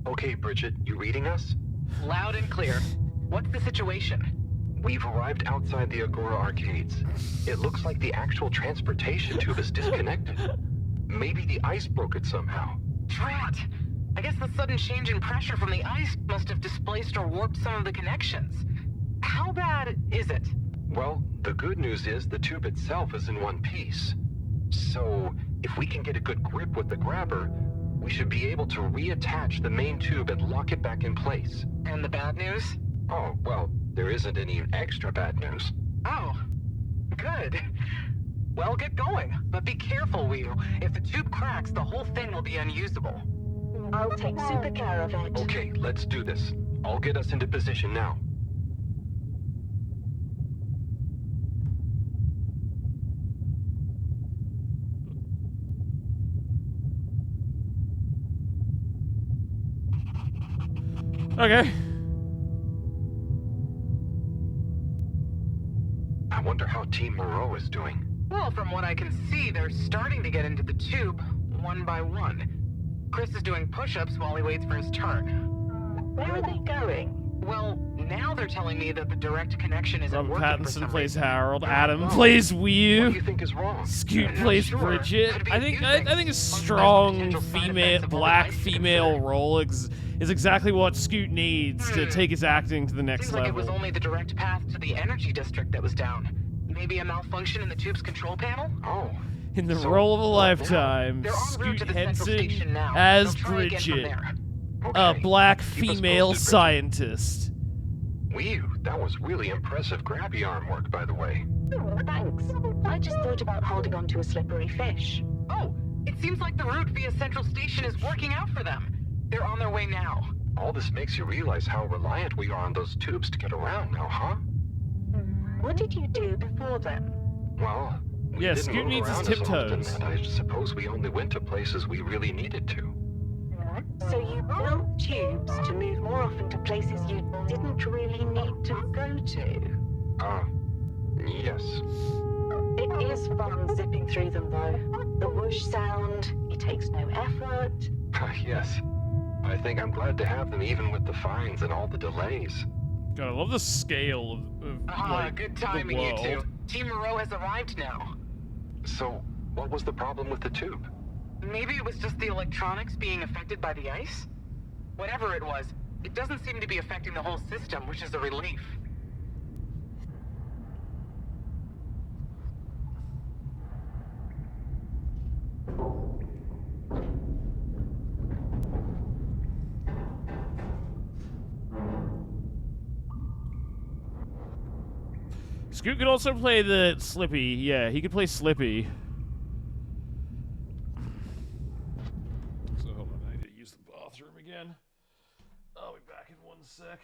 Okay, Bridget, you reading us? Loud and clear. What's the situation? We've arrived outside the Agora arcades. It looks like the actual transportation tube is disconnected. Maybe the ice broke it somehow. Drat! I guess the sudden change in pressure from the ice must have displaced or warped some of the connections. How bad is it? Well, the good news is the tube itself is in one piece. So, if we can get a good grip with the grabber, we should be able to reattach the main tube and lock it back in place. And the bad news? Oh, well, there isn't any extra bad news. Oh, good. Well, get going, but be careful, Wheel. If the tube cracks, the whole thing will be unusable. I'll take super care of it. Okay, let's do this. I'll get us into position now. Okay. I wonder how Team Moreau is doing. Well, from what I can see, they're starting to get into the tube, one by one. Chris is doing push-ups while he waits for his turn. Where are they going? Well, now they're telling me that the direct connection isn't Robert working for Pattinson some plays reason. Harold. Adam plays Wii What do U. you think is wrong? Scoot Not plays sure. Bridget. Could be I a think few I think a things. strong Potential side female, effects of all the black lights to female consider. role is exactly what Scoot needs to take his acting to the next Seems like it level. was only the direct path to the energy district that was down. Maybe a malfunction in the tube's control panel? Oh. In the So, role of a what now? lifetime, They're en route Scoot to the central station Henson now. as They'll try again from Bridget, there. a Okay. black Keep us female posted, Bridget. scientist. Whew, that was really impressive grabby arm work, by the way. Oh, thanks. I just thought about holding on to a slippery fish. Oh, it seems like the route via Central Station is working out for them. They're on their way now. All this makes you realize how reliant we are on those tubes to get around now, huh? What did you do before then? Well, we Yeah, didn't Scoot move needs his around as often, tiptoes. and I suppose we only went to places we really needed to. So you built tubes to move more often to places you didn't really need to go to? Yes. It is fun zipping through them, though. The whoosh sound, it takes no effort. Yes. I think I'm glad to have them even with the fines and all the delays. God, I love the scale of like, good the timing, you world. two. Team Moreau has arrived now. So, what was the problem with the tube? Maybe it was just the electronics being affected by the ice? Whatever it was, it doesn't seem to be affecting the whole system, which is a relief. Scoot could also play the Slippy. Yeah, he could play Slippy. So hold on, I need to use the bathroom again. I'll be back in 1 sec.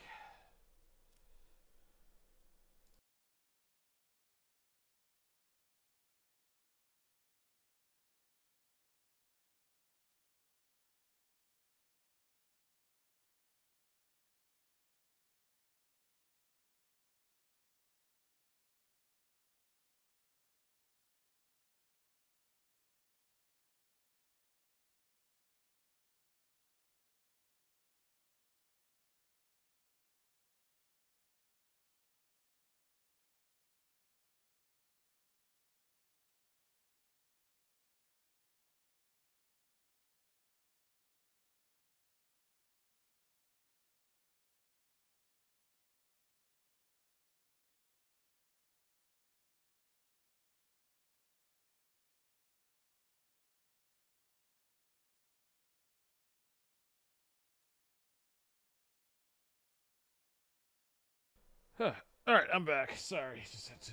Huh. All right, I'm back. Sorry, just had to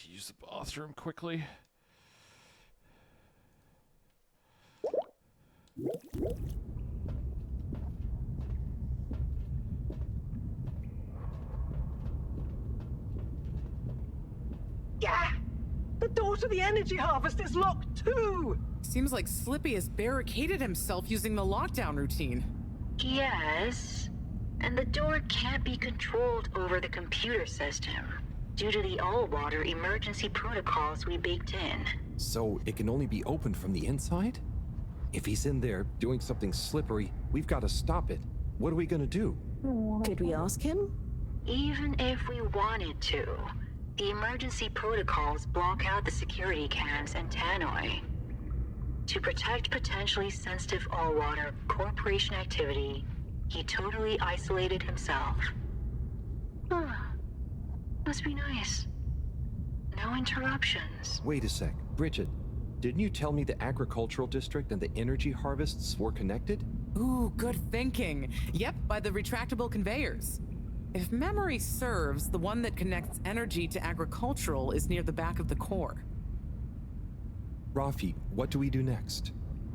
use the bathroom quickly. Yeah! The door to the energy harvest is locked too! Seems like Slippy has barricaded himself using the lockdown routine. Yes. And the door can't be controlled over the computer system due to the all-water emergency protocols we baked in. So it can only be opened from the inside? If he's in there doing something slippery, we've got to stop it. What are we going to do? Could we ask him? Even if we wanted to, the emergency protocols block out the security cams and tannoy. To protect potentially sensitive all-water corporation activity, he totally isolated himself. Must be nice. No interruptions. Wait a sec. Bridget, didn't you tell me the agricultural district and the energy harvests were connected? Ooh, good thinking. Yep, by the retractable conveyors. If memory serves, the one that connects energy to agricultural is near the back of the core. Rafi, what do we do next?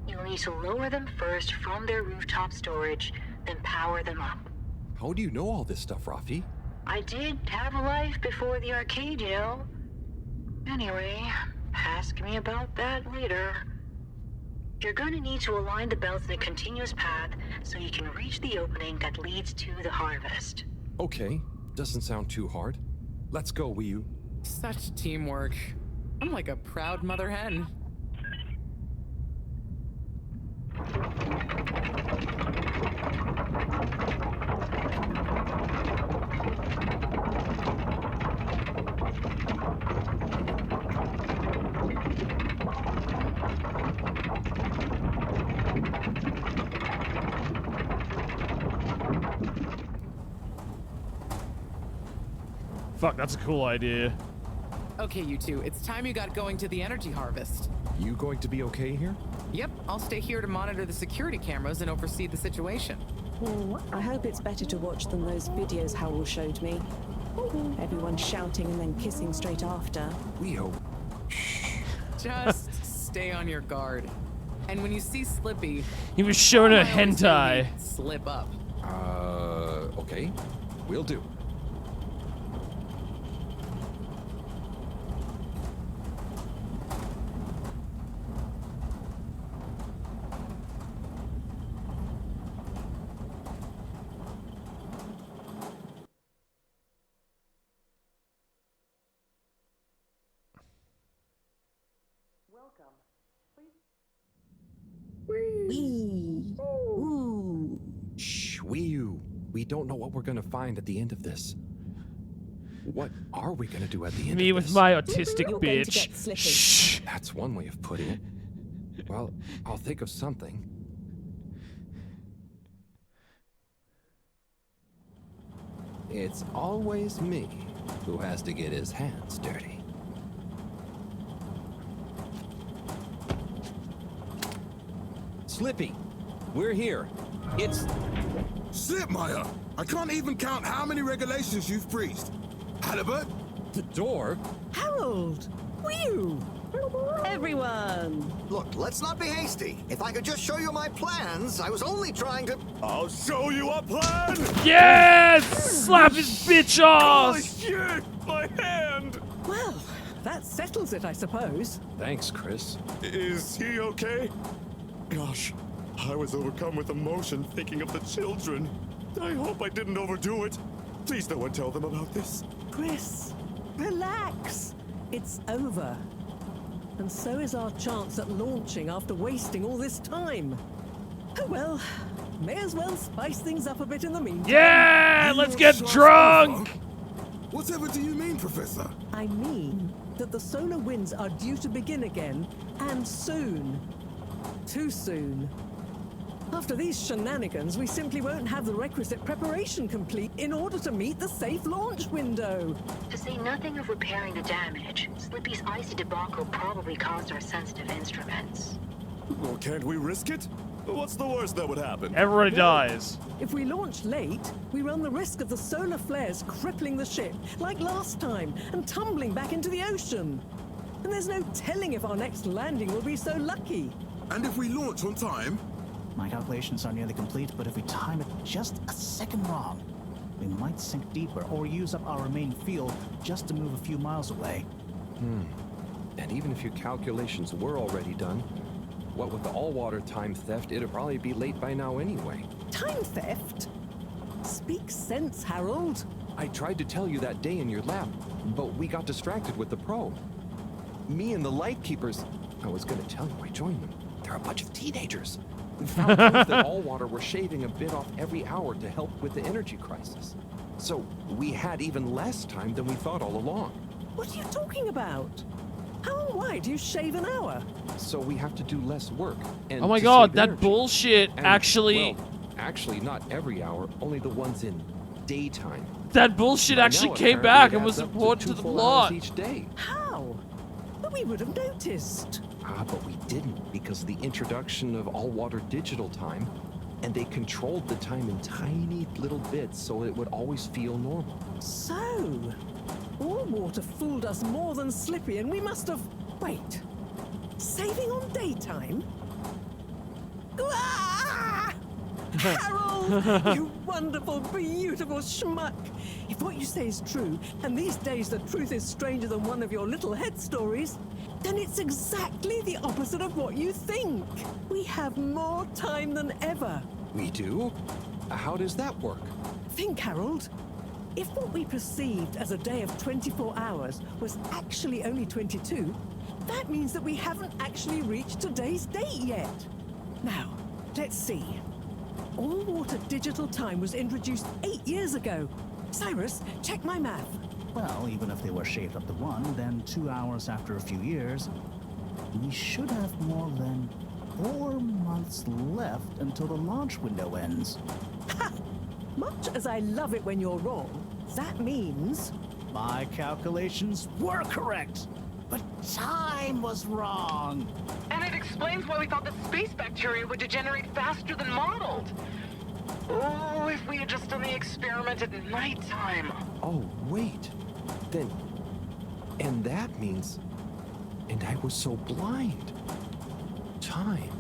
You'll need to lower them first from their rooftop storage, then power them up. How do you know all this stuff, Rafi? I did have a life before the arcade, you know. Anyway, ask me about that later. You're gonna need to align the belts in a continuous path so you can reach the opening that leads to the harvest. Okay, doesn't sound too hard. Let's go, Wii. Such teamwork. I'm like a proud mother hen. Fuck, that's a cool idea. Okay, you two, it's time you got going to the energy harvest. You going to be okay here? Yep, I'll stay here to monitor the security cameras and oversee the situation. I hope it's better to watch than those videos Howell showed me. Everyone shouting and then kissing straight after. We hope. Just stay on your guard. And when you see Slippy, He was showing a I always say hentai. you slip up. Okay. Will do. Wee. Ooh. Shh, we don't know what we're gonna find at the end of this. What are we gonna do at the end Me of with this? my autistic You're going to bitch. get Slippy. Shh. That's one way of putting it. Well, I'll think of something. It's always me who has to get his hands dirty. Slippy, we're here. It's... Slipmire! I can't even count how many regulations you've breached. Halibut? the door. Harold! Whew! Everyone! Look, let's not be hasty. If I could just show you my plans, I was only trying to... I'll show you a plan! Yes! Slap his bitch off! Holy shit! My hand! Well, that settles it, I suppose. Thanks, Chris. Is he okay? Gosh, I was overcome with emotion thinking of the children. I hope I didn't overdo it. Please no one tell them about this. Chris, relax. It's over. And so is our chance at launching after wasting all this time. Oh well, may as well spice things up a bit in the meantime. Yeah! Let's get drunk! Whatever do you mean, Professor? I mean that the solar winds are due to begin again, and soon. Too soon. After these shenanigans, we simply won't have the requisite preparation complete in order to meet the safe launch window. To say nothing of repairing the damage, Slippy's icy debacle probably caused our sensitive instruments. Well, can't we risk it? What's the worst that would happen? Everybody dies. If we launch late, we run the risk of the solar flares crippling the ship, like last time, and tumbling back into the ocean. And there's no telling if our next landing will be so lucky. And if we launch on time? My calculations are nearly complete, but if we time it just a second wrong, we might sink deeper or use up our remaining fuel just to move a few miles away. And even if your calculations were already done, what with the all-water time theft, it'd probably be late by now anyway. Time theft? Speak sense, Harold. I tried to tell you that day in your lab, but we got distracted with the probe. Me and the Lightkeepers, I was gonna tell you I joined them. They're a bunch of teenagers. We found proof that all-water were shaving a bit off every hour to help with the energy crisis. So we had even less time than we thought all along. What are you talking about? How and why do you shave an hour? So we have to do less work. And Oh my to god, save that energy. bullshit And, actually... well, actually, not every hour, only the ones in daytime. That bullshit By actually now, came apparently, back it and was adds up important to 2 the full plot. hours each day. How? But we would have noticed. But we didn't because of the introduction of all-water digital time, and they controlled the time in tiny little bits so it would always feel normal. So, all water fooled us more than Slippy, and we must have... Wait. Saving on daytime? Ah! Harold, you wonderful, beautiful schmuck. If what you say is true, and these days the truth is stranger than one of your little head stories, then it's exactly the opposite of what you think. We have more time than ever. We do? How does that work? Think, Harold. If what we perceived as a day of 24 hours was actually only 22, that means that we haven't actually reached today's date yet. Now, let's see. All-water digital time was introduced 8 years ago. Cyrus, check my math. Well, even if they were shaved up to 1, then 2 hours after a few years, we should have more than 4 months left until the launch window ends. Ha! Much as I love it when you're wrong, that means My calculations were correct, but time was wrong. And it explains why we thought the space bacteria would degenerate faster than modeled. Oh, if we had just done the experiment at nighttime. Oh, wait. Then... And that means... And I was so blind. Time.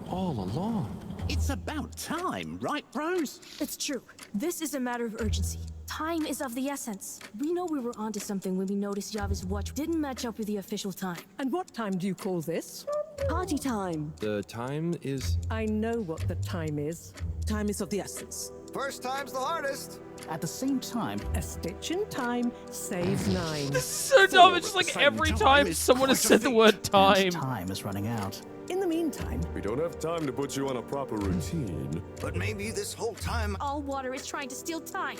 All along. It's about time, right, bros? It's true. This is a matter of urgency. Time is of the essence. We know we were onto something when we noticed Java's watch didn't match up with the official time. And what time do you call this? Party time. The time is... I know what the time is. Time is of the essence. First time's the hardest. At the same time, A stitch in time saves 9. This is so dumb. It's just like every time someone has said the word time. time is running out. In the meantime, We don't have time to put you on a proper routine. But maybe this whole time All water is trying to steal time.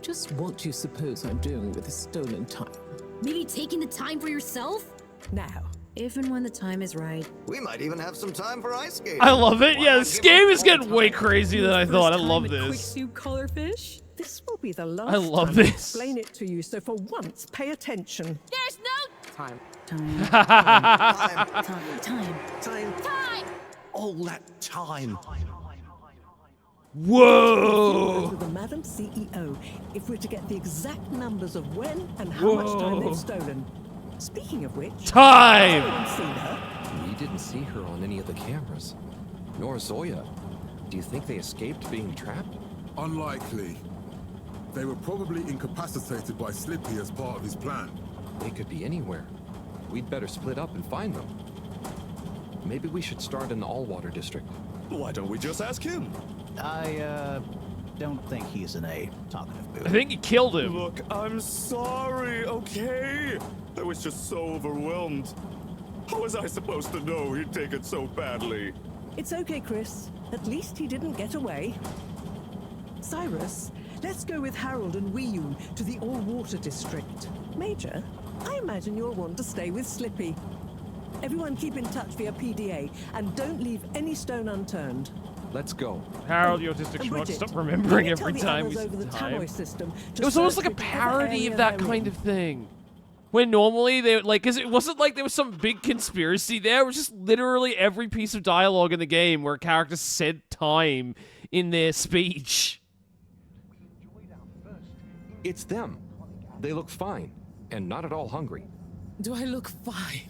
Just what do you suppose I'm doing with the stolen time? Maybe taking the time for yourself? now. If and when the time is right. we might even have some time for ice skating. I love it. Why Yeah, not this give game up is all getting way time? crazier than I thought. I First love time at this. Quicksuit Collarfish? This will be the last love time this. I explain it to you, so for once, pay attention. There's no Time. Time. Time. Time. Time. time. All that time. Whoa. To the Madam CEO, if we're to get the exact numbers of when and how much time Whoa. they've stolen. Speaking of which, Time. anyone seen her? We didn't see her on any of the cameras. Nor Zoya. Do you think they escaped being trapped? Unlikely. They were probably incapacitated by Slippy as part of his plan. They could be anywhere. We'd better split up and find them. Maybe we should start in the Allwater district. Why don't we just ask him? I don't think he's in a talkative mood. I think he killed him. Look, I'm sorry, okay? I was just so overwhelmed. How was I supposed to know he'd take it so badly? It's okay, Chris. At least he didn't get away. Cyrus, let's go with Harold and Weeyun to the All-Water District. Major, I imagine you'll want to stay with Slippy. Everyone keep in touch via PDA, and don't leave any stone unturned. Let's go. Harold, the autistic And schmuck, Bridget, stop can remembering you tell every the time others we over the see time. tannoy system to It was almost search like a whichever parody area of that they're kind in. of thing. When normally they like, cause it wasn't like there was some big conspiracy there. It was just literally every piece of dialogue in the game where a character said time in their speech. It's them. They look fine, and not at all hungry. Do I look fine?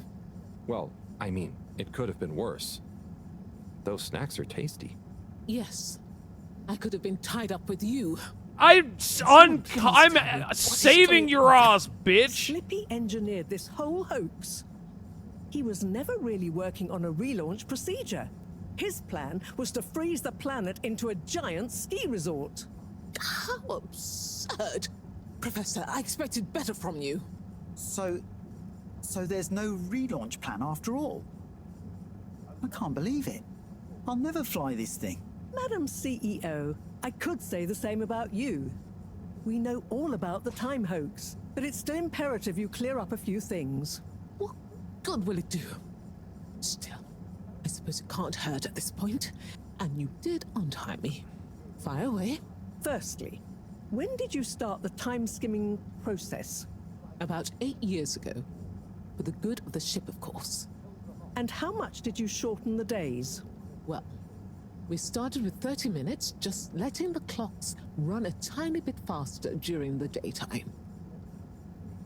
Well, I mean, it could have been worse. Those snacks are tasty. Yes. I could have been tied up with you. I'm saving your ass, bitch. Slippy engineered this whole hoax. He was never really working on a relaunch procedure. His plan was to freeze the planet into a giant ski resort. How absurd. Professor, I expected better from you. So there's no relaunch plan after all. I can't believe it. I'll never fly this thing. Madam CEO, I could say the same about you. We know all about the time hoax, but it's still imperative you clear up a few things. What good will it do? Still, I suppose it can't hurt at this point. And you did untie me. Fire away. Firstly, when did you start the time skimming process? About 8 years ago. For the good of the ship, of course. And how much did you shorten the days? Well, we started with 30 minutes, just letting the clocks run a tiny bit faster during the daytime.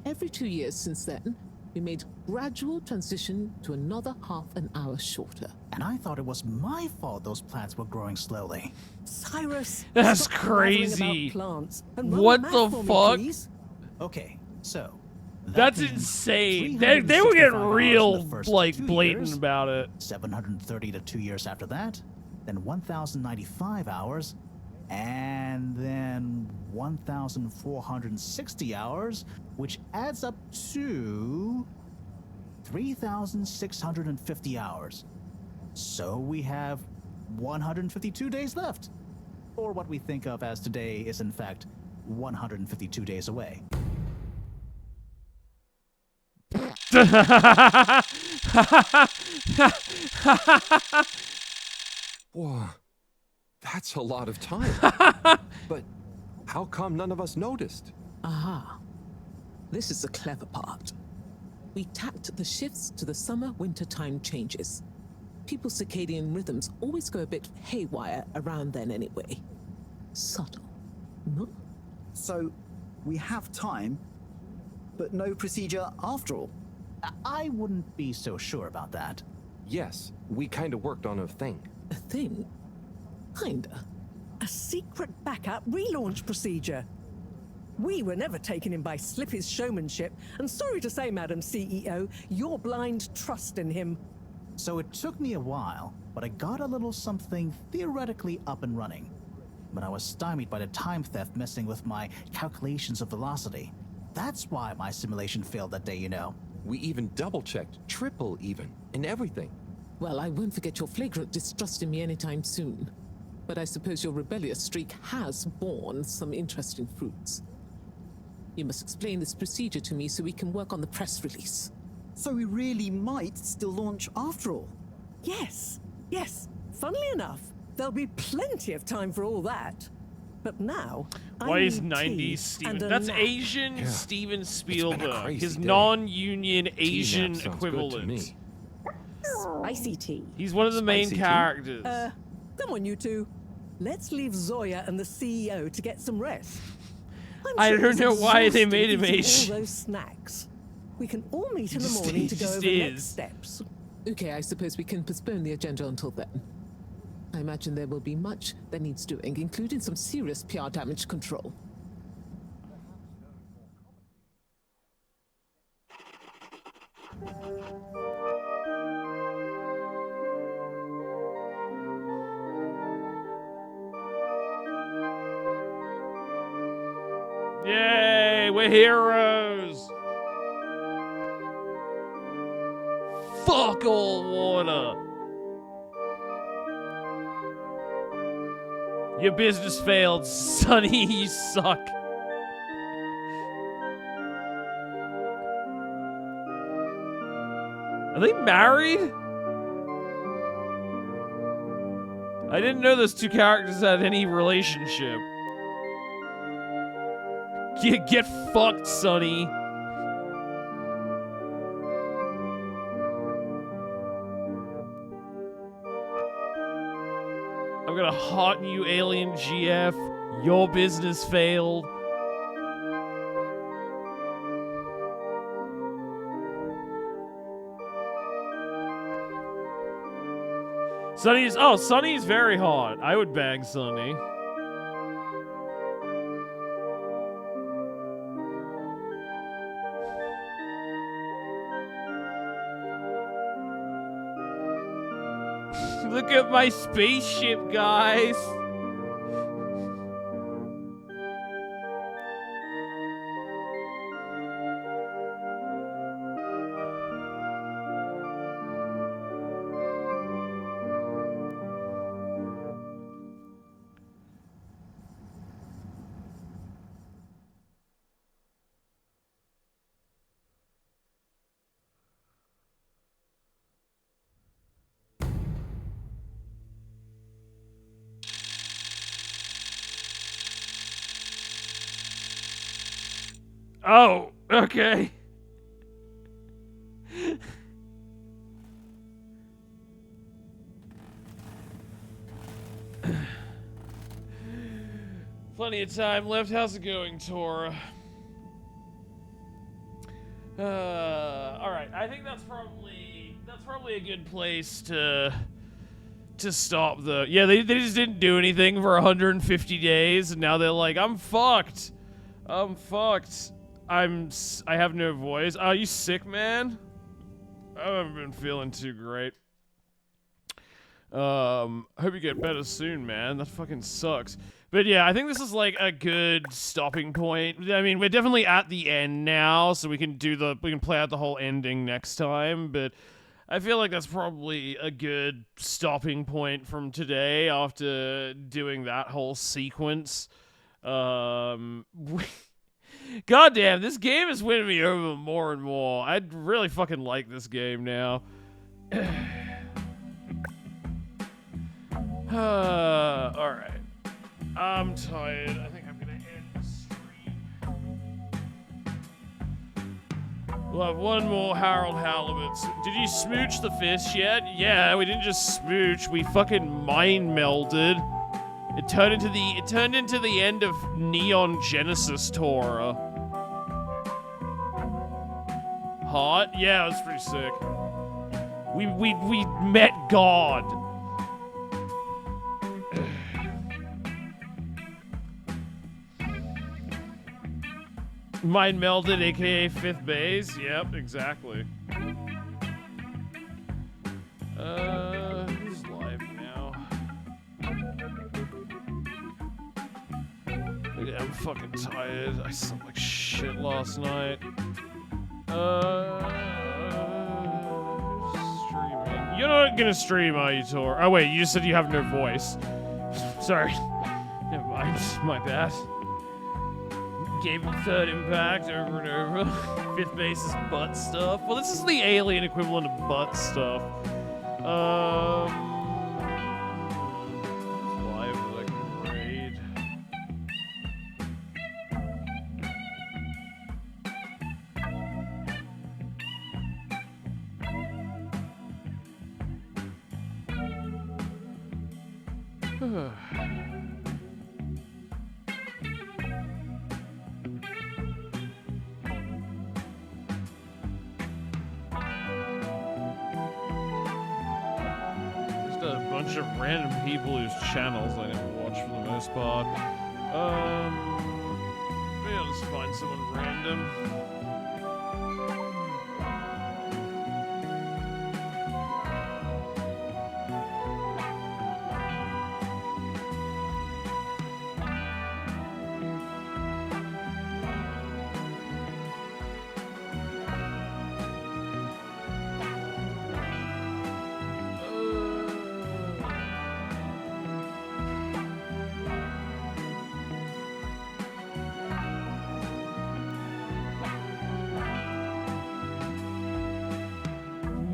Every 2 years since then, we made gradual transition to another half an hour shorter. And I thought it was my fault those plants were growing slowly. Cyrus, That's stop blabbering about crazy. plants and run What math the for me, fuck? please. Okay, so That's means insane. They were 365 getting hours in real, the first like, 2 blatant years, about it. 730 to 2 years after that, then 1,095 hours, and then 1,460 hours, which adds up to 3,650 hours. So we have 152 days left. Or what we think of as today is in fact 152 days away. Whoa, that's a lot of time. But how come none of us noticed? Aha. This is the clever part. We tapped the shifts to the summer-winter time changes. People's circadian rhythms always go a bit haywire around then anyway. Subtle, no? So, we have time, but no procedure after all. I wouldn't be so sure about that. Yes, we kind of worked on a thing. A thing? Kinda. A secret backup relaunch procedure. We were never taken in by Slippy's showmanship, and sorry to say, Madam CEO, your blind trust in him. So it took me a while, but I got a little something theoretically up and running. But I was stymied by the time theft messing with my calculations of velocity. That's why my simulation failed that day, you know. We even double-checked, triple even, and everything. Well, I won't forget your flagrant distrust in me anytime soon. But I suppose your rebellious streak has borne some interesting fruits. You must explain this procedure to me so we can work on the press release. So we really might still launch after all? Yes, yes. Funnily enough, there'll be plenty of time for all that. But now, Why I is need 90s tea Steven? and a That's nap. Asian Steven Spielberg. His day. non-union Tea nap Asian sounds good to equivalent. me. Spicy tea. He's one of the main Spicy tea? characters. Come on, you two. Let's leave Zoya and the CEO to get some rest. I'm I sure don't he's know why they exhausted made him eating Asian. all those snacks. We can all meet in He the just- morning he to go just over next is. steps. Okay, I suppose we can postpone the agenda until then. I imagine there will be much that needs doing, including some serious PR damage control. Yay, we're heroes! Fuck all water! Your business failed, Sonny, you suck. Are they married? I didn't know those two characters had any relationship. Get fucked, Sonny. I'm gonna haunt you, alien GF. Your business failed. Sonny's very hot. I would bang Sonny. Look at my spaceship, guys. Oh, okay. Plenty of time left. How's it going, Tora? All right. I think that's probably a good place to stop the. Yeah, they just didn't do anything for 150 days, and now they're like, I'm fucked. I'm fucked. I have no voice. Are you sick, man? I haven't been feeling too great. Hope you get better soon, man. That fucking sucks. But yeah, I think this is like a good stopping point. I mean, we're definitely at the end now, so we can play out the whole ending next time, but I feel like that's probably a good stopping point from today after doing that whole sequence. Goddamn, this game is winning me over more and more. I really fucking like this game now. Alright. I'm tired. I think I'm gonna end the stream. We'll have one more Harold Halibut. Did you smooch the fish yet? Yeah, we didn't just smooch. We fucking mind melded. It turned into the end of Neon Genesis Torah. Hot? Yeah, it was pretty sick. We met God. Mind melded, aka fifth base. Yep, exactly. Who's live now? Yeah, I'm fucking tired. I slept like shit last night. Streaming. You're not gonna stream, are you, Tor? Oh wait, you just said you have no voice. Sorry. Never mind. My bad. Gave him third impact over and over. Fifth base is butt stuff. Well, this is the alien equivalent of butt stuff. Live like raid. Just a bunch of random people whose channels I never watch for the most part. Maybe I'll just find someone random.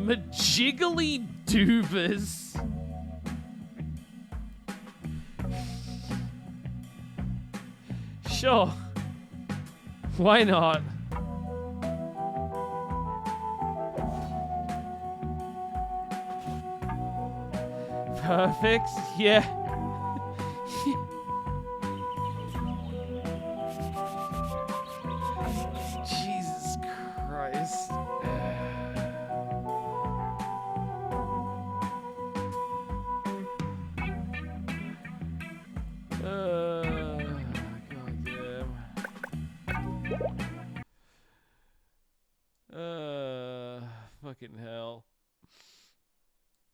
Majiggly doobers. Sure. Why not? Perfect. Yeah. Jesus Christ. Goddamn. Fucking hell.